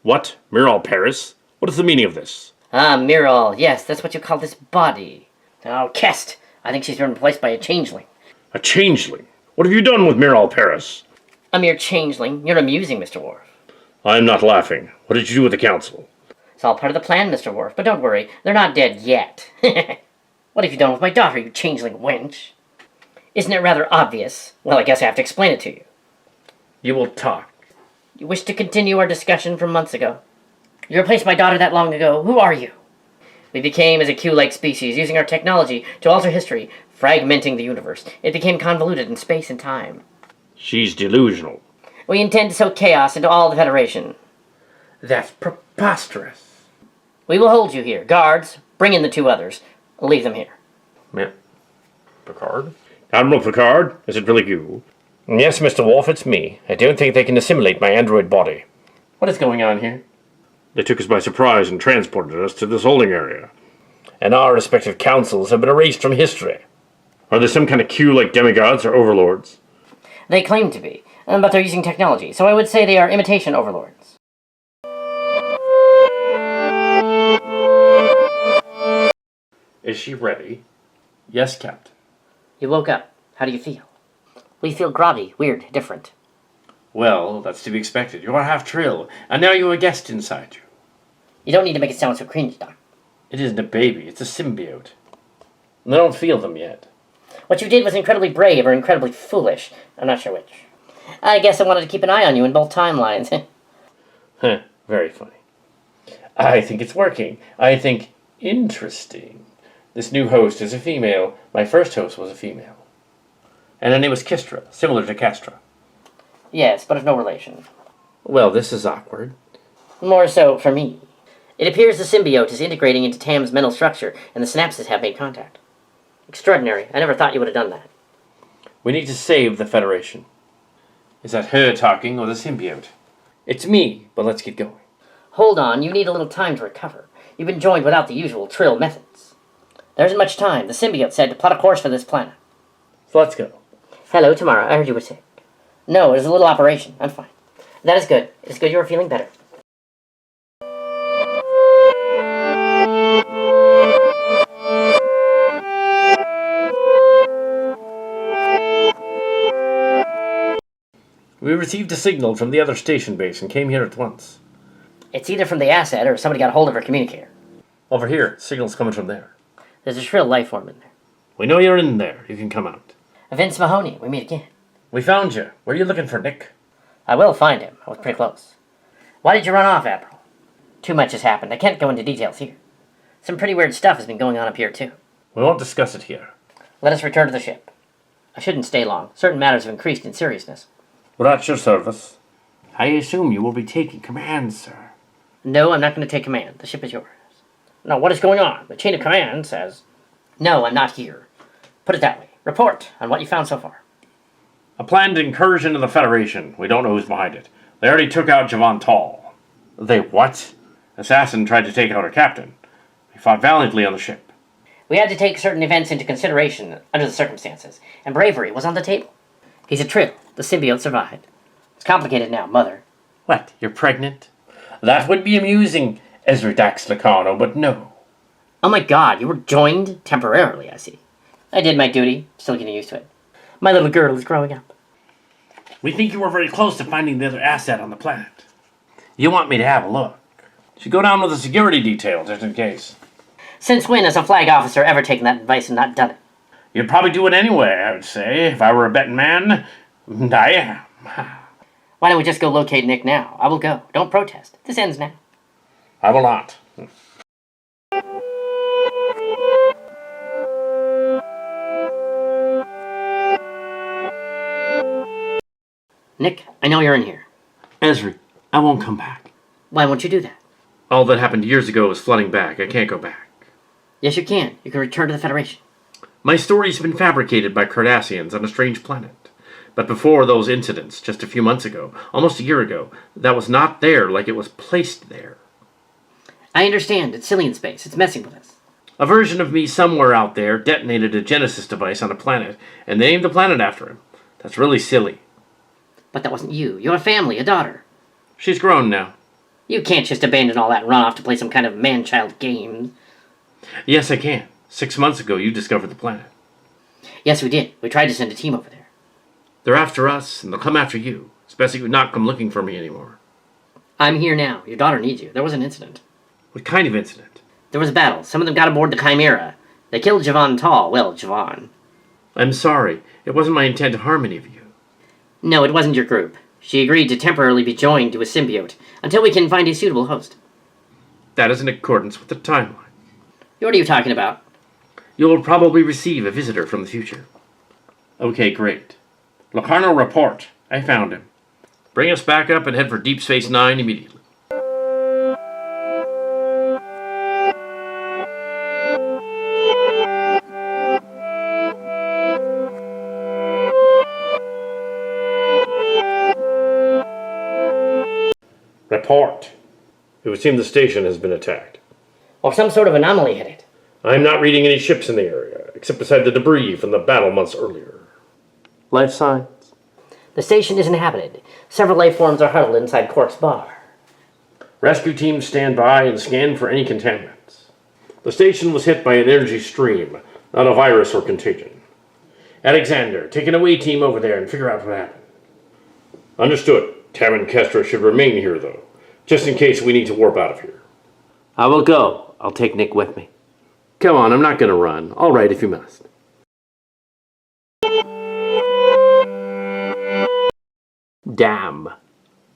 What? Miral Paris? What is the meaning of this? Ah, Miral. Yes, that's what you call this body. Oh, Kest. I think she's been replaced by a changeling. A changeling? What have you done with Miral Paris? A mere changeling. You're amusing, Mr. Worf. I am not laughing. What did you do with the council? It's all part of the plan, Mr. Worf, but don't worry. They're not dead yet. What have you done with my daughter, you changeling wench? Isn't it rather obvious? Well, I guess I have to explain it to you. You will talk. You wish to continue our discussion from months ago. You replaced my daughter that long ago. Who are you? We became as a Q-like species, using our technology to alter history, fragmenting the universe. It became convoluted in space and time. She's delusional. We intend to sow chaos into all the Federation. That's preposterous. We will hold you here. Guards, bring in the 2 others. Leave them here. Yeah. Picard? Admiral Picard, is it really you? Yes, Mr. Worf, it's me. I don't think they can assimilate my android body. What is going on here? They took us by surprise and transported us to this holding area. And our respective councils have been erased from history. Are they some kind of Q-like demigods or overlords? They claim to be, but they're using technology, so I would say they are imitation overlords. Is she ready? Yes, Captain. You woke up. How do you feel? We feel groggy, weird, different. Well, that's to be expected. You are half Trill, and now you have a guest inside you. You don't need to make it sound so cringy, Doc. It isn't a baby, it's a symbiote. And I don't feel them yet. What you did was incredibly brave or incredibly foolish. I'm not sure which. I guess I wanted to keep an eye on you in both timelines. Huh, very funny. I think it's working. I think interesting. This new host is a female. My first host was a female. And her name was Kestra, similar to Kestra. Yes, but of no relation. Well, this is awkward. More so for me. It appears the symbiote is integrating into Tam's mental structure, and the synapses have made contact. Extraordinary. I never thought you would have done that. We need to save the Federation. Is that her talking or the symbiote? It's me, but let's get going. Hold on, you need a little time to recover. You've been joined without the usual Trill methods. There isn't much time. The symbiote said to plot a course for this planet. So let's go. Hello, Tamara. I heard you were sick. No, it was a little operation. I'm fine. That is good. It's good you are feeling better. We received a signal from the other station base and came here at once. It's either from the asset or somebody got a hold of our communicator. Over here, signal's coming from there. There's a shrill life form in there. We know you're in there. You can come out. Vince Mahoney, we meet again. We found you. Where are you looking for, Nick? I will find him. I was pretty close. Why did you run off, Admiral? Too much has happened. I can't go into details here. Some pretty weird stuff has been going on up here, too. We won't discuss it here. Let us return to the ship. I shouldn't stay long. Certain matters have increased in seriousness. We're at your service. I assume you will be taking command, sir. No, I'm not going to take command. The ship is yours. No, what is going on? The chain of command says... No, I'm not here. Put it that way. Report on what you found so far. A planned incursion of the Federation. We don't know who's behind it. They already took out Javon Tall. They what? Assassin tried to take out our captain. He fought valiantly on the ship. We had to take certain events into consideration under the circumstances, and bravery was on the table. He's a Trill. The symbiote survived. It's complicated now, Mother. What, you're pregnant? That would be amusing, Ezra Dax Lacano, but no. Oh my god, you were joined temporarily, I see. I did my duty. Still getting used to it. My little girl is growing up. We think you were very close to finding the other asset on the planet. You want me to have a look? Should go down with a security detail, just in case. Since when has a flag officer ever taken that advice and not done it? You'd probably do it anyway, I would say, if I were a betting man. And I am. Why don't we just go locate Nick now? I will go. Don't protest. This ends now. I will not. Nick, I know you're in here. Ezri, I won't come back. Why won't you do that? All that happened years ago is flooding back. I can't go back. Yes, you can. You can return to the Federation. My story's been fabricated by Cardassians on a strange planet. But before those incidents, just a few months ago, almost a year ago, that was not there like it was placed there. I understand. It's silly in space. It's messing with us. A version of me somewhere out there detonated a Genesis device on a planet, and they named the planet after him. That's really silly. But that wasn't you. You have a family, a daughter. She's grown now. You can't just abandon all that and run off to play some kind of man-child game. Yes, I can. 6 months ago, you discovered the planet. Yes, we did. We tried to send a team over there. They're after us, and they'll come after you. It's best that you not come looking for me anymore. I'm here now. Your daughter needs you. There was an incident. What kind of incident? There was a battle. Some of them got aboard the Chimera. They killed Javon Tall. Well, Javon. I'm sorry. It wasn't my intent to harm any of you. No, it wasn't your group. She agreed to temporarily be joined to a symbiote until we can find a suitable host. That is in accordance with the timeline. What are you talking about? You will probably receive a visitor from the future. Okay, great. Locarno, report. I found him. Bring us back up and head for Deep Space Nine immediately. Report. It would seem the station has been attacked. Or some sort of anomaly hit it. I'm not reading any ships in the area, except beside the debris from the battle months earlier. Life signs? The station is inhabited. Several life forms are huddled inside Quark's bar. Rescue teams stand by and scan for any contaminants. The station was hit by an energy stream, not a virus or contagion. Alexander, take an away team over there and figure out what happened. Understood. Tam and Kestra should remain here, though, just in case we need to warp out of here. I will go. I'll take Nick with me. Come on, I'm not going to run. All right, if you must. Damn.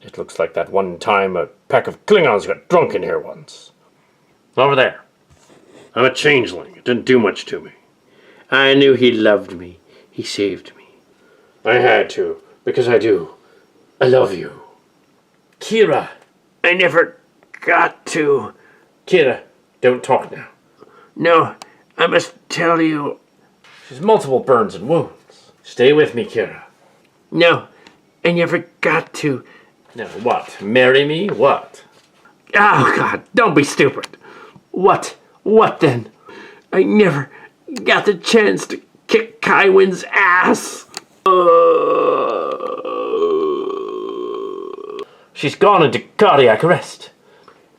It looks like that one time a pack of Klingons got drunk in here once. Over there. I'm a changeling. It didn't do much to me. I knew he loved me. He saved me. I had to, because I do. I love you. Kira, I never got to. Kira, don't talk now. No, I must tell you. She's multiple burns and wounds. Stay with me, Kira. No, I never got to. No, what? Marry me? What? Oh, God, don't be stupid. What? What then? I never got the chance to kick Kywin's ass. She's gone into cardiac arrest.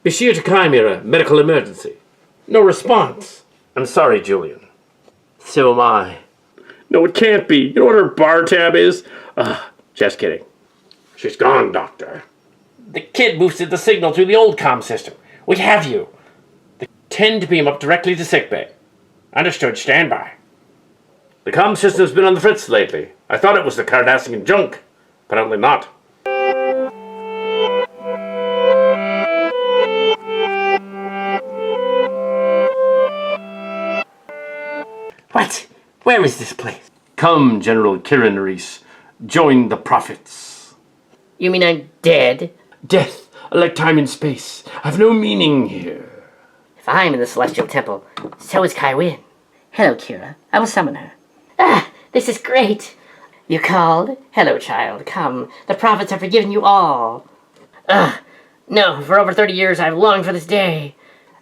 Bashir to Chimera, medical emergency. No response. I'm sorry, Julian. So am I. No, it can't be. You know what her bar tab is? Just kidding. She's gone, Doctor. The kid boosted the signal through the old comm system. We have you. They tend to beam up directly to sickbay. Understood, stand by. The comm system's been on the fritz lately. I thought it was the Cardassian junk. Apparently not. What? Where is this place? Come, General Kirin Reese. Join the prophets. You mean I'm dead? Death, like time and space, have no meaning here. If I'm in the Celestial Temple, so is Kywin. Hello, Kira. I will summon her. Ah, this is great. You called? Hello, child. Come. The prophets have forgiven you all. No, for over 30 years I've longed for this day.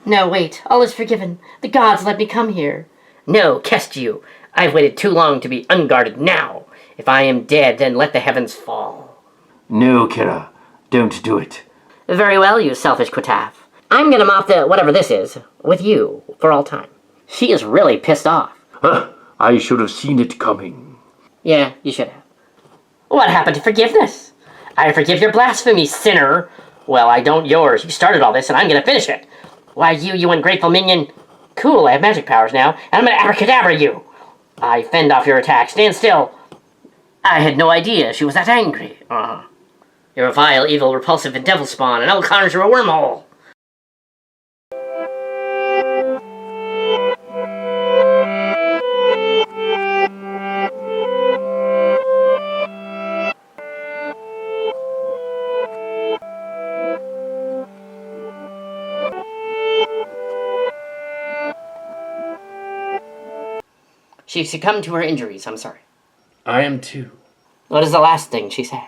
No, wait. All is forgiven. The gods let me come here. No, Kest you. I've waited too long to be unguarded now. If I am dead, then let the heavens fall. No, Kira. Don't do it. Very well, you selfish Quataf. I'm gonna mop the whatever this is with you for all time. She is really pissed off. I should have seen it coming. Yeah, you should have. What happened to forgiveness? I forgive your blasphemy, sinner. Well, I don't yours. You started all this, and I'm gonna finish it. Why, you ungrateful minion. Cool, I have magic powers now, and I'm gonna abracadabra you. I fend off your attack. Stand still. I had no idea she was that angry. You're a vile, evil, repulsive, and devil spawn, and I'll conjure a wormhole. She succumbed to her injuries, I'm sorry. I am too. What is the last thing she said?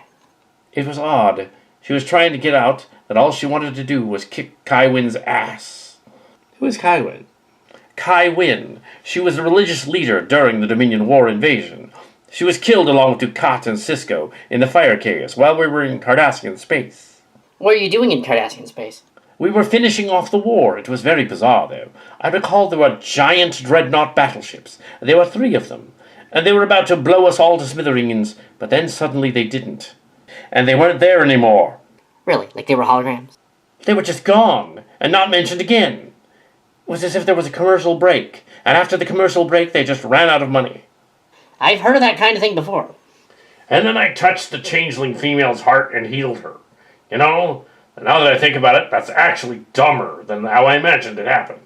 It was odd. She was trying to get out that all she wanted to do was kick Kywin's ass. Who is Kywin? Kywin. She was a religious leader during the Dominion War invasion. She was killed along with Dukat and Cisco in the fire chaos while we were in Cardassian space. What are you doing in Cardassian space? We were finishing off the war. It was very bizarre, though. I recall there were giant dreadnought battleships. There were 3 of them. And they were about to blow us all to smithereens, but then suddenly they didn't. And they weren't there anymore. Really? Like they were holograms? They were just gone, and not mentioned again. It was as if there was a commercial break, and after the commercial break they just ran out of money. I've heard of that kind of thing before. And then I touched the changeling female's heart and healed her. You know, now that I think about it, that's actually dumber than how I imagined it happened.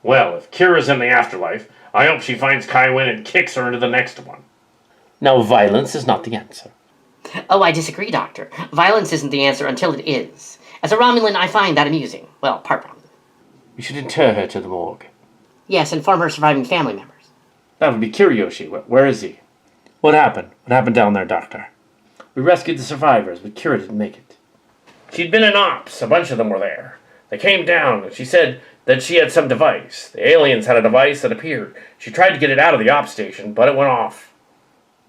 Well, if Kira's in the afterlife, I hope she finds Kaiwin and kicks her into the next one. Now, violence is not the answer. Oh, I disagree, Doctor. Violence isn't the answer until it is. As a Romulan, I find that amusing. Well, part Romulan. We should inter her to the morgue. Yes, inform her surviving family members. That would be Kiryoshi. Where is he? What happened? What happened down there, Doctor? We rescued the survivors, but Kira didn't make it. She'd been in ops. A bunch of them were there. They came down, and she said that she had some device. The aliens had a device that appeared. She tried to get it out of the ops station, but it went off.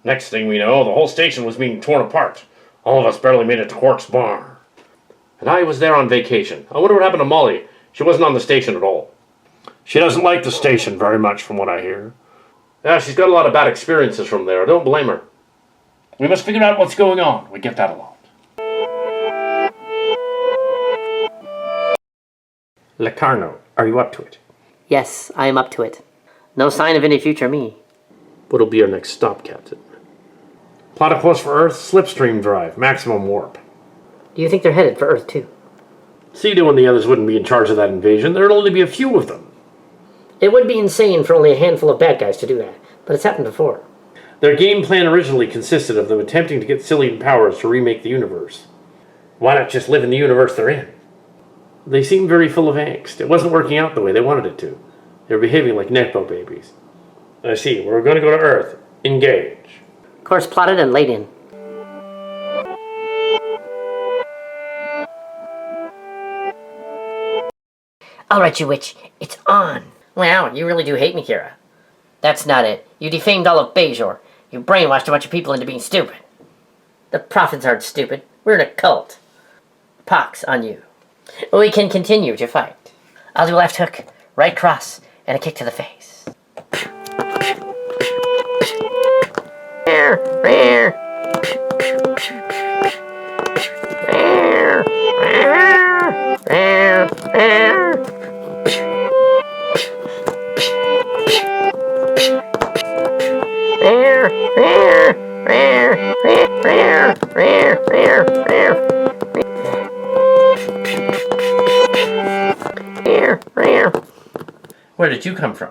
Next thing we know, the whole station was being torn apart. All of us barely made it to Quark's bar. And I was there on vacation. I wonder what happened to Molly. She wasn't on the station at all. She doesn't like the station very much, from what I hear. Yeah, she's got a lot of bad experiences from there. I don't blame her. We must figure out what's going on. We get that a lot. Locarno, are you up to it? Yes, I am up to it. No sign of any future me. What'll be our next stop, Captain? Plot a course for Earth, slipstream drive, maximum warp. Do you think they're headed for Earth, too? Cedo and the others wouldn't be in charge of that invasion. There'd only be a few of them. It would be insane for only a handful of bad guys to do that, but it's happened before. Their game plan originally consisted of them attempting to get Cillian powers to remake the universe. Why not just live in the universe they're in? They seemed very full of angst. It wasn't working out the way they wanted it to. They were behaving like Nepo babies. I see. We're going to go to Earth. Engage. Course plotted and laid in. All right, you witch. It's on. Wow, you really do hate me, Kira. That's not it. You defamed all of Bajor. You brainwashed a bunch of people into being stupid. The prophets aren't stupid. We're in a cult. Pox on you. We can continue to fight. I'll do left hook, right cross, and a kick to the face. Where did you come from?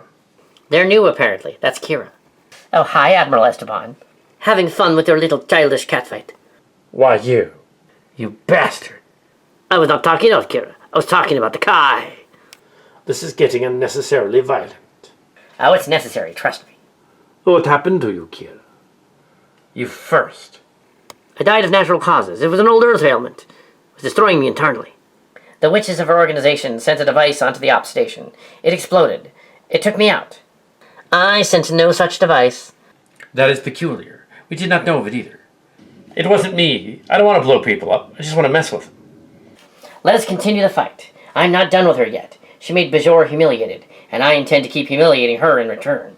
They're new, apparently. That's Kira. Oh, hi, Admiral Esteban. Having fun with your little childish catfight. Why, you. You bastard. I was not talking of Kira. I was talking about the Kai. This is getting unnecessarily violent. Oh, it's necessary, trust me. What happened to you, Kira? You first. I died of natural causes. It was an old Earth ailment. It was destroying me internally. The witches of our organization sent a device onto the ops station. It exploded. It took me out. I sent no such device. That is peculiar. We did not know of it either. It wasn't me. I don't want to blow people up. I just want to mess with them. Let us continue the fight. I'm not done with her yet. She made Bajor humiliated, and I intend to keep humiliating her in return.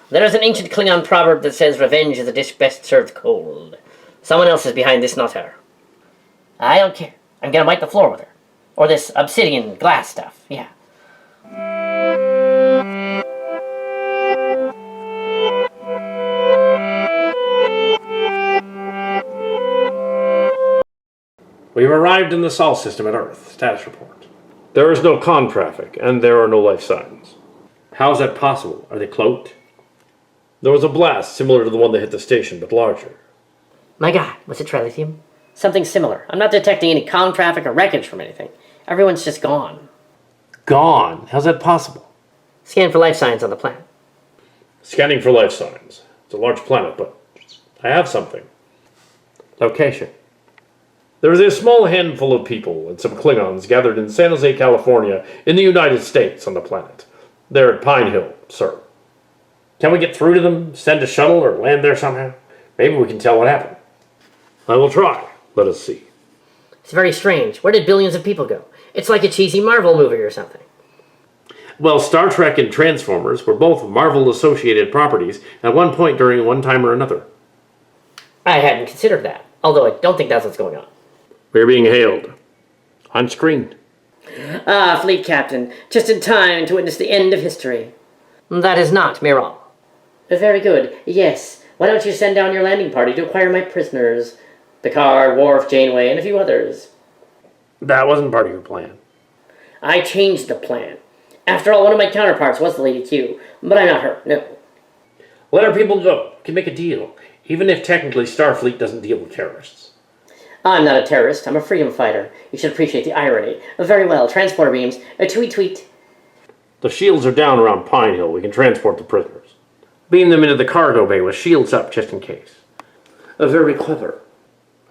There is an ancient Klingon proverb that says revenge is a dish best served cold. Someone else is behind this, not her. I don't care. I'm gonna wipe the floor with her. Or this obsidian glass stuff, yeah. We've arrived in the Sol system at Earth. Status report. There is no con traffic, and there are no life signs. How is that possible? Are they cloaked? There was a blast similar to the one that hit the station, but larger. My God, was it trilithium? Something similar. I'm not detecting any con traffic or wreckage from anything. Everyone's just gone. Gone? How's that possible? Scan for life signs on the planet. Scanning for life signs. It's a large planet, but I have something. Location. There is a small handful of people and some Klingons gathered in San Jose, California, in the United States on the planet. They're at Pine Hill, sir. Can we get through to them, send a shuttle, or land there somehow? Maybe we can tell what happened. I will try. Let us see. It's very strange. Where did billions of people go? It's like a cheesy Marvel movie or something. Well, Star Trek and Transformers were both Marvel-associated properties at one point during one time or another. I hadn't considered that, although I don't think that's what's going on. We're being hailed. On screen. Ah, Fleet Captain, just in time to witness the end of history. That is not Miral. Very good, yes. Why don't you send down your landing party to acquire my prisoners? Picard, Worf, Janeway, and a few others. That wasn't part of your plan. I changed the plan. After all, one of my counterparts was the Lady Q, but I'm not her, no. Let our people go. We can make a deal, even if technically Starfleet doesn't deal with terrorists. I'm not a terrorist, I'm a freedom fighter. You should appreciate the irony. Very well, transporter beams. Tweet, tweet. The shields are down around Pine Hill. We can transport the prisoners. Beam them into the cargo bay with shields up just in case. Very clever.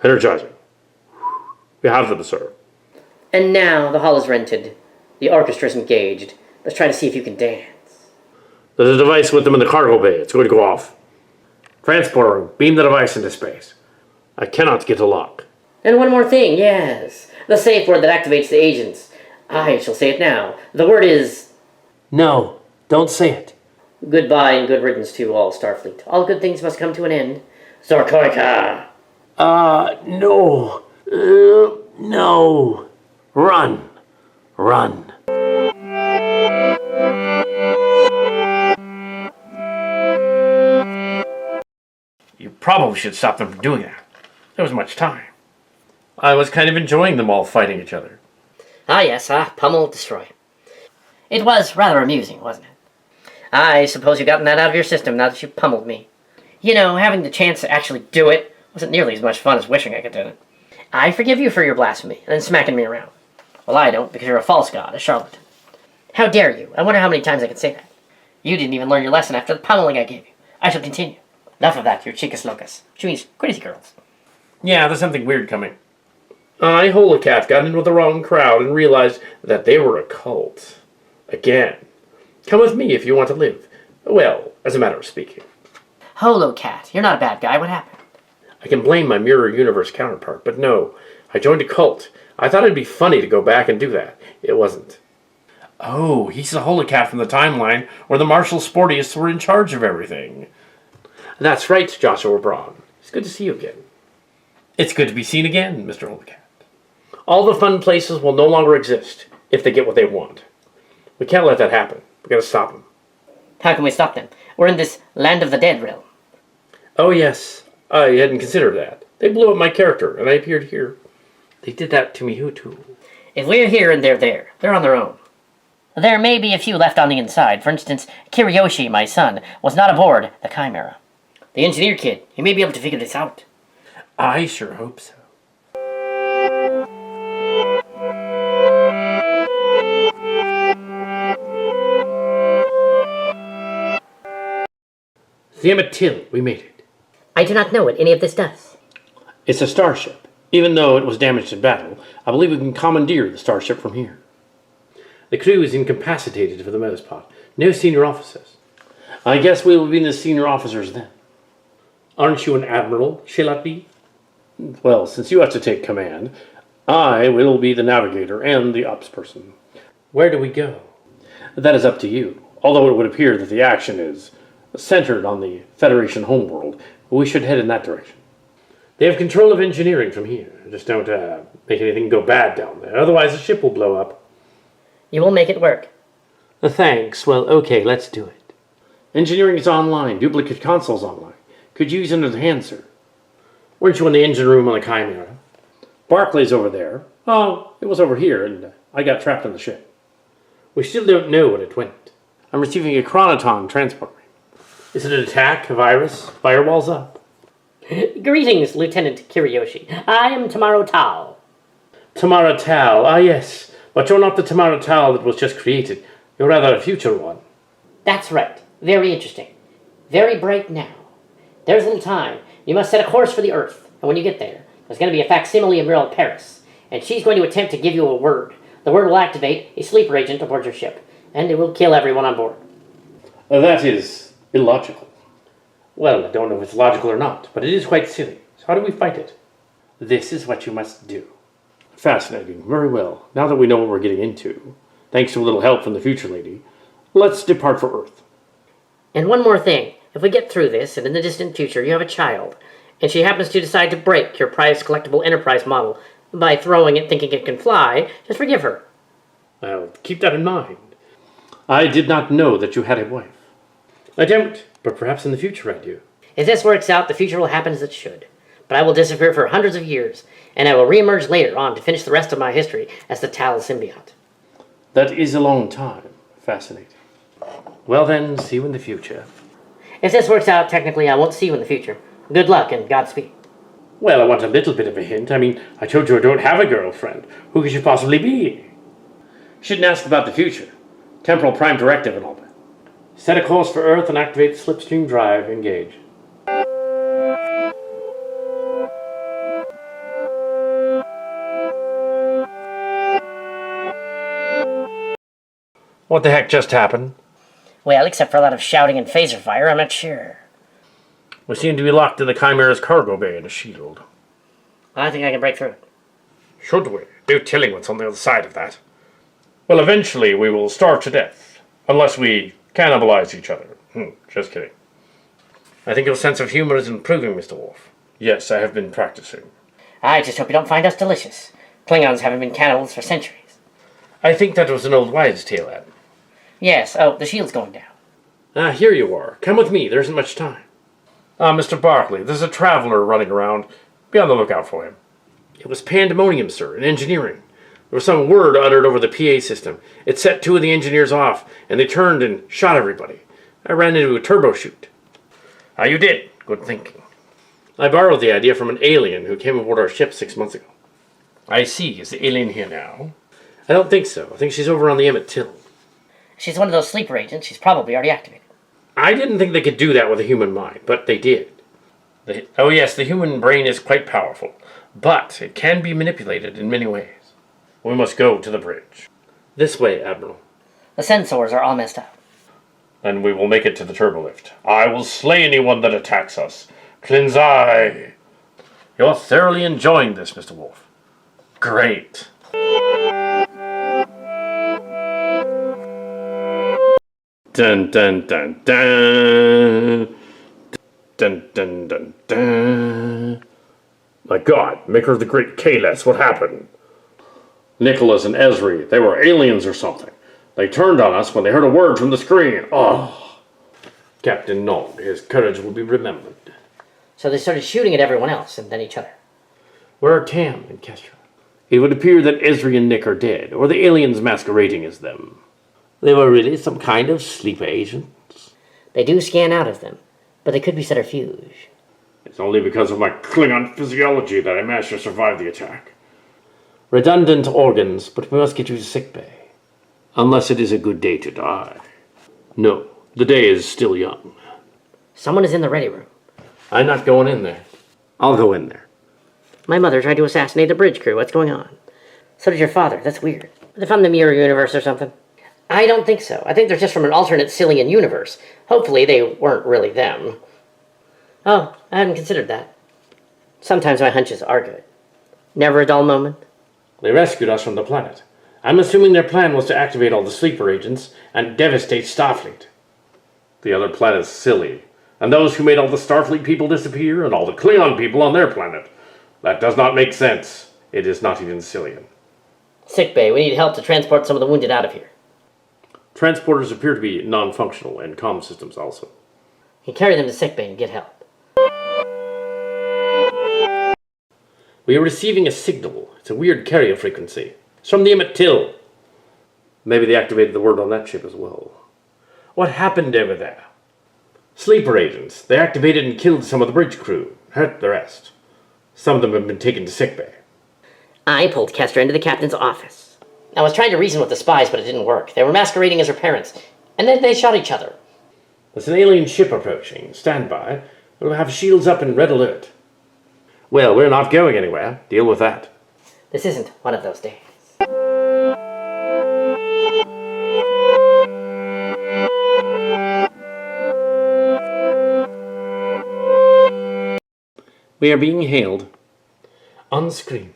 Energizing. We have them, sir. And now the hall is rented. The orchestra's engaged. Let's try to see if you can dance. There's a device with them in the cargo bay. It's going to go off. Transporter room. Beam the device into space. I cannot get a lock. And one more thing, yes. The safe word that activates the agents. I shall say it now. The word is... No, don't say it. Goodbye and good riddance to all, Starfleet. All good things must come to an end. Zorkoika! No. No. Run. Run. You probably should stop them from doing that. There was much time. I was kind of enjoying them all fighting each other. Ah, yes, pummel, destroy. It was rather amusing, wasn't it? I suppose you've gotten that out of your system now that you pummeled me. You know, having the chance to actually do it wasn't nearly as much fun as wishing I could do it. I forgive you for your blasphemy and then smacking me around. Well, I don't, because you're a false god, a charlatan. How dare you? I wonder how many times I can say that. You didn't even learn your lesson after the pummeling I gave you. I shall continue. Enough of that, you chicas locas. Which means crazy girls. Yeah, there's something weird coming. I, Holocat, got in with the wrong crowd and realized that they were a cult. Again. Come with me if you want to live. Well, as a matter of speaking. Holocat, you're not a bad guy. What happened? I can blame my mirror universe counterpart, but no. I joined a cult. I thought it'd be funny to go back and do that. It wasn't. Oh, he's the Holocat from the timeline where the Marshall Sportists were in charge of everything. That's right, Joshua Browne. It's good to see you again. It's good to be seen again, Mr. Holocat. All the fun places will no longer exist if they get what they want. We can't let that happen. We gotta stop them. How can we stop them? We're in this land of the dead realm. Oh, yes. I hadn't considered that. They blew up my character, and I appeared here. They did that to me, too. If we're here and they're there, they're on their own. There may be a few left on the inside. For instance, Kiriyoshi, my son, was not aboard the Chimera. The engineer kid, he may be able to figure this out. I sure hope so. The Till, we made it. I do not know what any of this does. It's a starship. Even though it was damaged in battle, I believe we can commandeer the starship from here. The crew is incapacitated for the most part. No senior officers. I guess we will be the senior officers then. Aren't you an admiral, shall I be? Well, since you have to take command, I will be the navigator and the ops person. Where do we go? That is up to you. Although it would appear that the action is centered on the Federation homeworld, we should head in that direction. They have control of engineering from here. Just don't make anything go bad down there. Otherwise the ship will blow up. You will make it work. Thanks. Well, okay, let's do it. Engineering is online. Duplicate consoles online. Could use an enhancer. Weren't you in the engine room on the Chimera? Barclay's over there. Oh, it was over here, and I got trapped on the ship. We still don't know when it went. I'm receiving a chronoton transport ring. Is it an attack, a virus? Firewall's up. Greetings, Lieutenant Kiriyoshi. I am Tamaro Tao. Tamara Tal, ah yes. But you're not the Tamara Tal that was just created. You're rather a future one. That's right. Very interesting. Very bright now. There's little time. You must set a course for the Earth. And when you get there, there's going to be a facsimile of Muriel Paris. And she's going to attempt to give you a word. The word will activate a sleeper agent aboard your ship. And it will kill everyone on board. That is illogical. Well, I don't know if it's logical or not, but it is quite silly. So how do we fight it? This is what you must do. Fascinating. Very well. Now that we know what we're getting into, thanks to a little help from the future lady, let's depart for Earth. And one more thing. If we get through this, and in the distant future you have a child, and she happens to decide to break your prized collectible Enterprise model by throwing it thinking it can fly, just forgive her. I'll keep that in mind. I did not know that you had a wife. I don't, but perhaps in the future I do. If this works out, the future will happen as it should. But I will disappear for hundreds of years, and I will reemerge later on to finish the rest of my history as the Tal symbiote. That is a long time. Fascinating. Well then, see you in the future. If this works out, technically I won't see you in the future. Good luck and Godspeed. Well, I want a little bit of a hint. I mean, I told you I don't have a girlfriend. Who could you possibly be? Shouldn't ask about the future. Temporal Prime Directive and all that. Set a course for Earth and activate the slipstream drive. Engage. What the heck just happened? Well, except for a lot of shouting and phaser fire, I'm not sure. We seem to be locked in the Chimera's cargo bay in a shield. I think I can break through it. Should we? No telling what's on the other side of that. Well, eventually we will starve to death. Unless we cannibalize each other. Just kidding. I think your sense of humor is improving, Mr. Worf. Yes, I have been practicing. I just hope you don't find us delicious. Klingons haven't been cannibals for centuries. I think that was an old wives' tale, Adam. Yes, oh, the shield's going down. Ah, here you are. Come with me. There isn't much time. Mr. Barclay, there's a traveler running around. Be on the lookout for him. It was pandemonium, sir, in engineering. There was some word uttered over the PA system. It set two of the engineers off, and they turned and shot everybody. I ran into a turbo chute. Ah, you did. Good thinking. I borrowed the idea from an alien who came aboard our ship 6 months ago. I see. Is the alien here now? I don't think so. I think she's over on the Emmett Till. She's one of those sleeper agents. She's probably already activated. I didn't think they could do that with a human mind, but they did. Oh yes, the human brain is quite powerful, but it can be manipulated in many ways. We must go to the bridge. This way, Admiral. The sensors are all messed up. And we will make it to the turbolift. I will slay anyone that attacks us. Cleansai! You're thoroughly enjoying this, Mr. Worf. Great. Dun dun dun dun. Dun dun dun dun. My God, maker of the great Kalis, what happened? Nicholas and Esri, they were aliens or something. They turned on us when they heard a word from the screen. Oh. Captain Nog, his courage will be remembered. So they started shooting at everyone else and then each other. Where are Tam and Kestra? It would appear that Esri and Nick are dead, or the aliens masquerading as them. They were really some kind of sleeper agents. They do scan out of them, but they could be centrifuge. It's only because of my Klingon physiology that I managed to survive the attack. Redundant organs, but we must get you to sickbay. Unless it is a good day to die. No, the day is still young. Someone is in the ready room. I'm not going in there. I'll go in there. My mother tried to assassinate the bridge crew. What's going on? So did your father. That's weird. Are they from the mirror universe or something? I don't think so. I think they're just from an alternate Cillian universe. Hopefully they weren't really them. Oh, I hadn't considered that. Sometimes my hunches are good. Never a dull moment. They rescued us from the planet. I'm assuming their plan was to activate all the sleeper agents and devastate Starfleet. The other planet's silly. And those who made all the Starfleet people disappear and all the Klingon people on their planet. That does not make sense. It is not even Cillian. Sickbay, we need help to transport some of the wounded out of here. Transporters appear to be non-functional, and comm systems also. You can carry them to sickbay and get help. We are receiving a signal. It's a weird carrier frequency. It's from the Emmett Till. Maybe they activated the word on that ship as well. What happened over there? Sleeper agents. They activated and killed some of the bridge crew. Hurt the rest. Some of them have been taken to sickbay. I pulled Kestra into the captain's office. I was trying to reason with the spies, but it didn't work. They were masquerading as her parents, and then they shot each other. There's an alien ship approaching. Stand by. We'll have shields up in red alert. Well, we're not going anywhere. Deal with that. This isn't one of those days. We are being hailed on screen.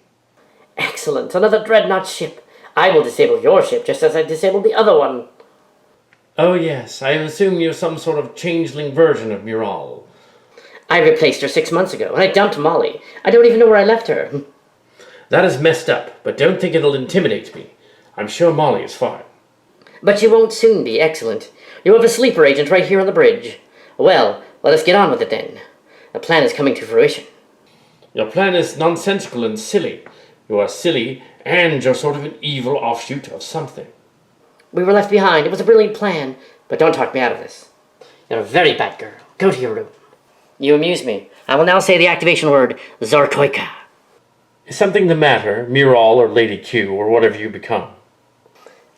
Excellent. Another dreadnought ship. I will disable your ship just as I disabled the other one. Oh yes, I assume you're some sort of changeling version of Mural. I replaced her 6 months ago, and I dumped Molly. I don't even know where I left her. That is messed up, but don't think it'll intimidate me. I'm sure Molly is fine. But you won't soon be. Excellent. You have a sleeper agent right here on the bridge. Well, let us get on with it then. The plan is coming to fruition. Your plan is nonsensical and silly. You are silly, and you're sort of an evil offshoot of something. We were left behind. It was a brilliant plan. But don't talk me out of this. You're a very bad girl. Go to your room. You amuse me. I will now say the activation word, Zorkoika. Is something the matter, Mural or Lady Q, or whatever you become?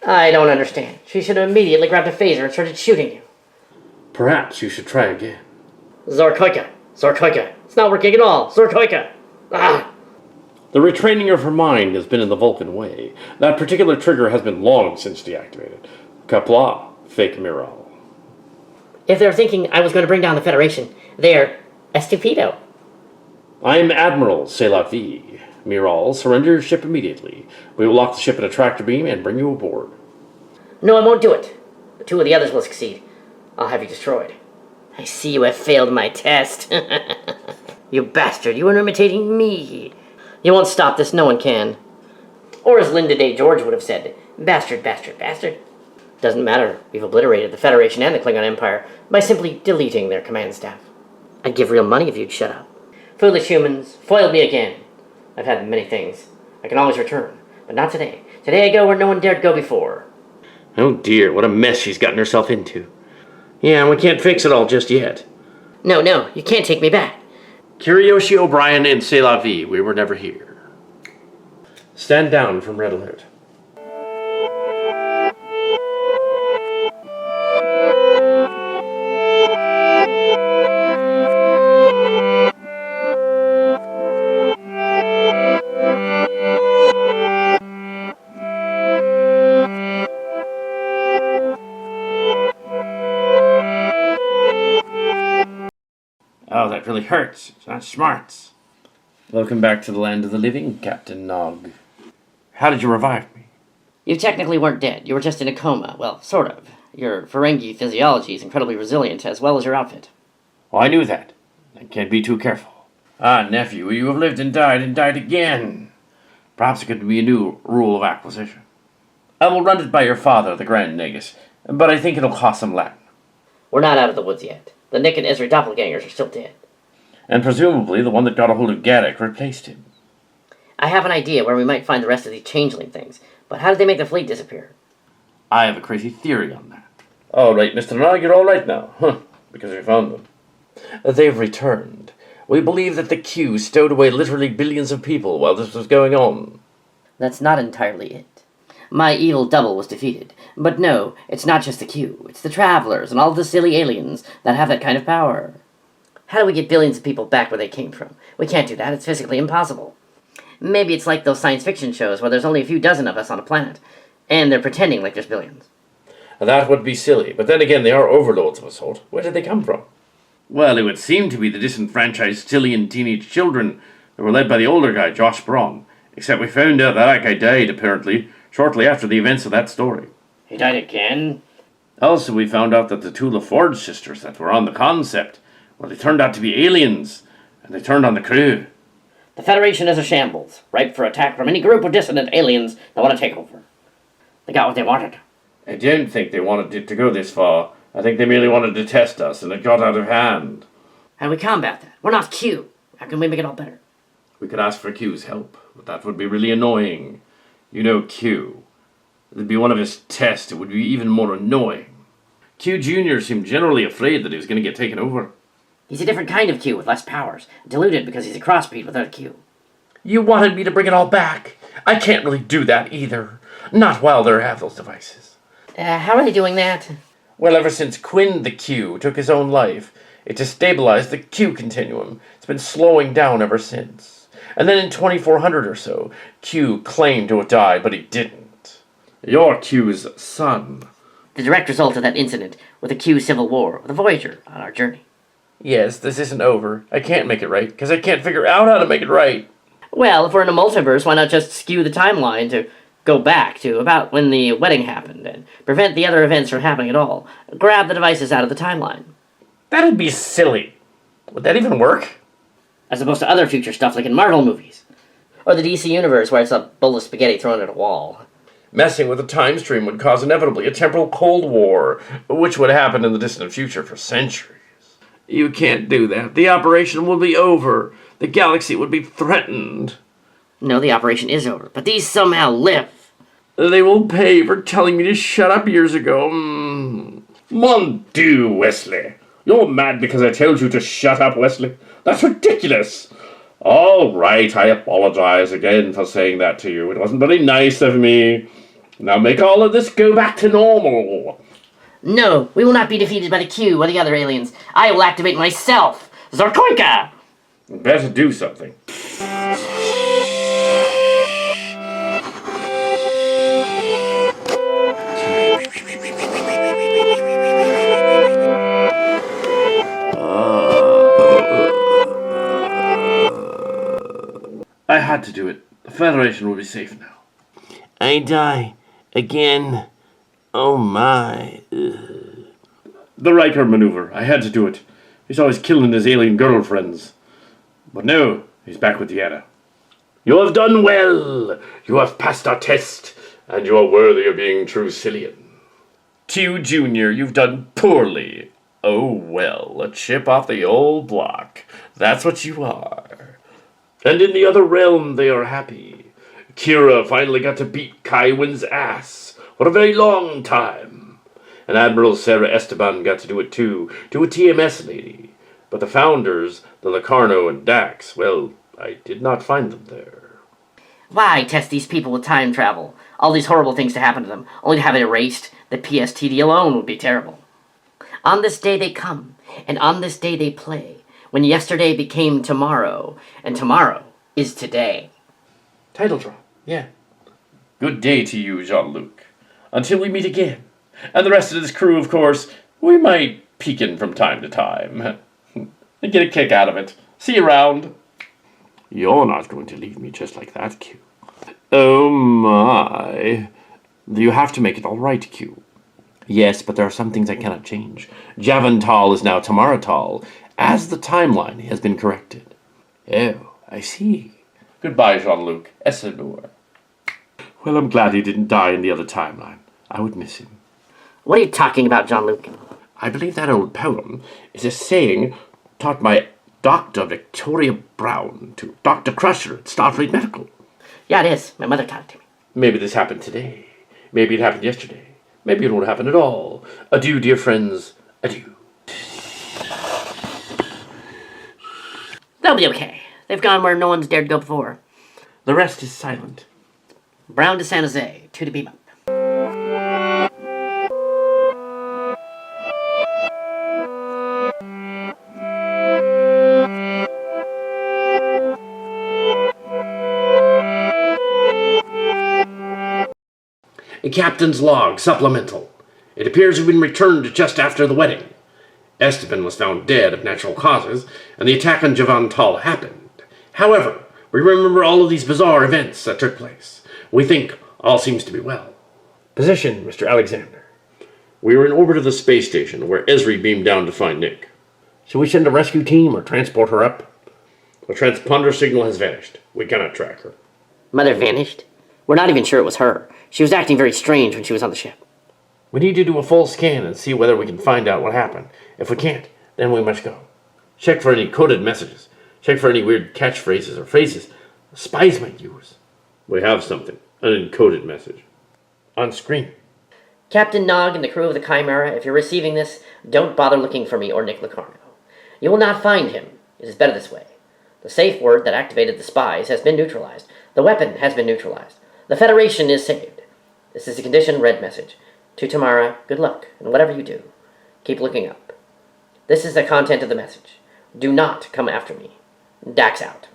I don't understand. She should have immediately grabbed a phaser and started shooting you. Perhaps you should try again. Zorkoika. Zorkoika. It's not working at all. Zorkoika. Ah! The retraining of her mind has been in the Vulcan way. That particular trigger has been long since deactivated. Kapla, fake Mural. If they're thinking I was going to bring down the Federation, they're estupido. I'm Admiral C'est la vie. Mural, surrender your ship immediately. We will lock the ship in a tractor beam and bring you aboard. No, I won't do it. But 2 of the others will succeed. I'll have you destroyed. I see you have failed my test. You bastard, you are imitating me. You won't stop this, no one can. Or as Linda Day George would have said, bastard, bastard, bastard. Doesn't matter, we've obliterated the Federation and the Klingon Empire by simply deleting their command staff. I'd give real money if you'd shut up. Foolish humans, foiled me again. I've had many things. I can always return, but not today. Today I go where no one dared go before. Oh dear, what a mess she's gotten herself into. Yeah, we can't fix it all just yet. No, you can't take me back. Kiriyoshi O'Brien and C'est la vie, we were never here. Stand down from Red Alert. Oh, that really hurts. It's not smarts. Welcome back to the land of the living, Captain Nog. How did you revive me? You technically weren't dead. You were just in a coma. Well, sort of. Your Ferengi physiology is incredibly resilient, as well as your outfit. Oh, I knew that. I can't be too careful. Ah, nephew, you have lived and died again. Perhaps it could be a new rule of acquisition. I will run it by your father, the Grand Negus, but I think it'll cost some Latin. We're not out of the woods yet. The Nick and Ezra doppelgangers are still dead. And presumably the one that got a hold of Gaddock replaced him. I have an idea where we might find the rest of these changeling things, but how did they make the fleet disappear? I have a crazy theory on that. All right, Mr. Nog, you're all right now. Because we found them. They've returned. We believe that the Q stowed away literally billions of people while this was going on. That's not entirely it. My evil double was defeated. But no, it's not just the Q. It's the Travelers and all the silly aliens that have that kind of power. How do we get billions of people back where they came from? We can't do that. It's physically impossible. Maybe it's like those science fiction shows where there's only a few dozen of us on a planet, and they're pretending like there's billions. That would be silly, but then again, they are overlords of a sort. Where did they come from? Well, it would seem to be the disenfranchised Tillian teenage children that were led by the older guy, Josh Browne. Except we found out that guy died, apparently, shortly after the events of that story. He died again? Also, we found out that the two LaForge sisters that were on the concept, well, they turned out to be aliens, and they turned on the crew. The Federation is a shambles, ripe for attack from any group of dissident aliens that want to take over. They got what they wanted. I don't think they wanted it to go this far. I think they merely wanted to test us, and it got out of hand. How do we combat that? We're not Q. How can we make it all better? We could ask for Q's help, but that would be really annoying. You know Q. It'd be one of his tests. It would be even more annoying. Q Jr. seemed generally afraid that he was going to get taken over. He's a different kind of Q with less powers, diluted because he's a crossbreed with other Q. You wanted me to bring it all back. I can't really do that either. Not while they have those devices. How are they doing that? Well, ever since Quinn the Q took his own life, it destabilized the Q continuum. It's been slowing down ever since. And then in 2400 or so, Q claimed to have died, but he didn't. You're Q's son. The direct result of that incident with the Q Civil War, with the Voyager on our journey. Yes, this isn't over. I can't make it right, because I can't figure out how to make it right. Well, if we're in a multiverse, why not just skew the timeline to go back to about when the wedding happened and prevent the other events from happening at all? Grab the devices out of the timeline. That'd be silly. Would that even work? As opposed to other future stuff like in Marvel movies. Or the DC universe where it's a bowl of spaghetti thrown at a wall. Messing with the time stream would cause inevitably a temporal Cold War, which would happen in the distant future for centuries. You can't do that. The operation will be over. The galaxy would be threatened. No, the operation is over, but these somehow live. They will pay for telling me to shut up years ago. Mon Dieu, Wesley. You're mad because I told you to shut up, Wesley. That's ridiculous. All right, I apologize again for saying that to you. It wasn't very nice of me. Now make all of this go back to normal. No, we will not be defeated by the Q or the other aliens. I will activate myself. Zarkoinka! Better do something. I had to do it. The Federation will be safe now. I die. Again. Oh my. The Riker maneuver. I had to do it. He's always killing his alien girlfriends. But no, he's back with Deanna. You have done well. You have passed our test, and you are worthy of being Trucilian. Q Jr., you've done poorly. Oh well, a chip off the old block. That's what you are. And in the other realm, they are happy. Kira finally got to beat Kaiwin's ass for a very long time. And Admiral Sarah Esteban got to do it too, to a TMS lady. But the founders, the Locarno and Dax, well, I did not find them there. Why test these people with time travel? All these horrible things to happen to them, only to have it erased? The PSTD alone would be terrible. On this day they come, and on this day they play, when yesterday became tomorrow, and tomorrow is today. Title drop, yeah. Good day to you, Jean-Luc. Until we meet again. And the rest of this crew, of course, we might peek in from time to time. And get a kick out of it. See you around. You're not going to leave me just like that, Q. Oh my. You have to make it all right, Q. Yes, but there are some things I cannot change. Javantal is now Tamaratal, as the timeline has been corrected. Oh, I see. Goodbye, Jean-Luc. Essenor. Well, I'm glad he didn't die in the other timeline. I would miss him. What are you talking about, Jean-Luc? I believe that old poem is a saying taught by Dr. Victoria Browne to Dr. Crusher at Starfleet Medical. Yeah, it is. My mother taught it to me. Maybe this happened today. Maybe it happened yesterday. Maybe it won't happen at all. Adieu, dear friends. Adieu. They'll be okay. They've gone where no one's dared go before. The rest is silent. Browne to San Jose, 2 to beam up. A captain's log, supplemental. It appears we've been returned just after the wedding. Esteban was found dead of natural causes, and the attack on Javantal happened. However, we remember all of these bizarre events that took place. We think all seems to be well. Position, Mr. Alexander. We are in orbit of the space station, where Esri beamed down to find Nick. Shall we send a rescue team or transport her up? The transponder signal has vanished. We cannot track her. Mother vanished? We're not even sure it was her. She was acting very strange when she was on the ship. We need to do a full scan and see whether we can find out what happened. If we can't, then we must go. Check for any coded messages. Check for any weird catchphrases or phrases spies might use. We have something. An encoded message. On screen. Captain Nog and the crew of the Chimera, if you're receiving this, don't bother looking for me or Nick Locarno. You will not find him. It is better this way. The safe word that activated the spies has been neutralized. The weapon has been neutralized. The Federation is saved. This is a condition red message. To Tamara, good luck, and whatever you do, keep looking up. This is the content of the message. Do not come after me. Dax out.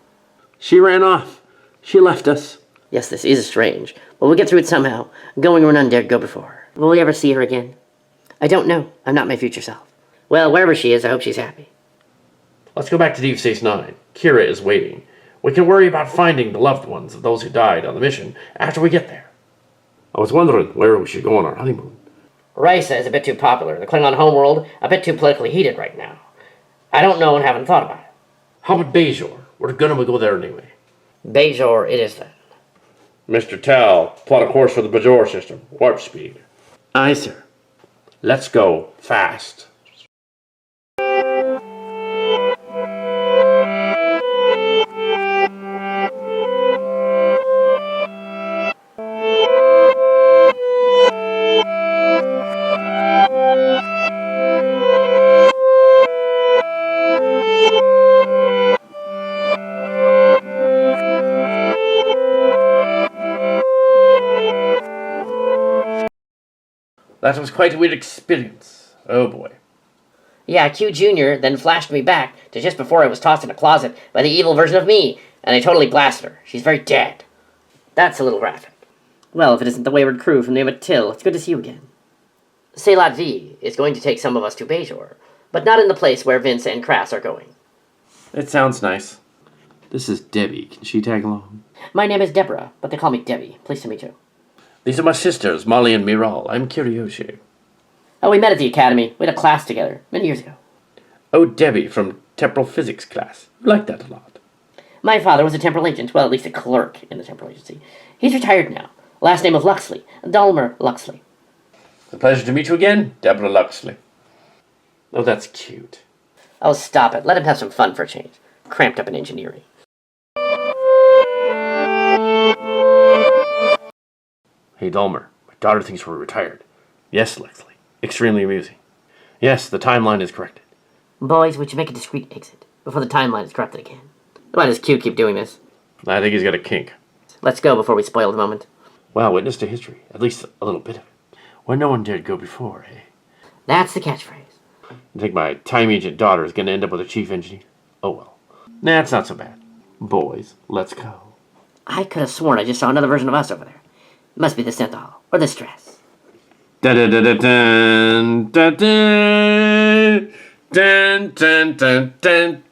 She ran off. She left us. Yes, this is strange, but we'll get through it somehow, going where none dared go before. Will we ever see her again? I don't know. I'm not my future self. Well, wherever she is, I hope she's happy. Let's go back to Deep Space Nine. Kira is waiting. We can worry about finding the loved ones of those who died on the mission after we get there. I was wondering where we should go on our honeymoon. Risa is a bit too popular. The Klingon homeworld, a bit too politically heated right now. I don't know and haven't thought about it. How about Bajor? We're gonna go there anyway. Bajor it is then. Mr. Tal, plot a course for the Bajor system. Warp speed. Aye, sir. Let's go fast. That was quite a weird experience. Oh boy. Yeah, Q Jr. then flashed me back to just before I was tossed in a closet by the evil version of me, and I totally blasted her. She's very dead. That's a little graphic. Well, if it isn't the wayward crew from Name It Till, it's good to see you again. Celat V is going to take some of us to Bajor, but not in the place where Vince and Krass are going. It sounds nice. This is Debbie. Can she tag along? My name is Deborah, but they call me Debbie. Pleased to meet you. These are my sisters, Molly and Miral. I'm Kiryoshi. Oh, we met at the academy. We had a class together many years ago. Oh, Debbie from temporal physics class. You like that a lot. My father was a temporal agent, well, at least a clerk in the temporal agency. He's retired now. Last name of Luxley, Dalmer Luxley. A pleasure to meet you again, Deborah Luxley. Oh, that's cute. Oh, stop it. Let him have some fun for a change. Cramped up in engineering. Hey, Dalmer. My daughter thinks we're retired. Yes, Luxley. Extremely amusing. Yes, the timeline is corrected. Boys, we should make a discreet exit before the timeline is corrupted again. Why does Q keep doing this? I think he's got a kink. Let's go before we spoil the moment. Well, witness to history. At least a little bit of it. Where no one dared go before, eh? That's the catchphrase. I think my time agent daughter is going to end up with a chief engineer. Oh well. Nah, it's not so bad. Boys, let's go. I could have sworn I just saw another version of us over there. It must be the synthol, or the stress. Da da da da dun da dun dun dun dun dun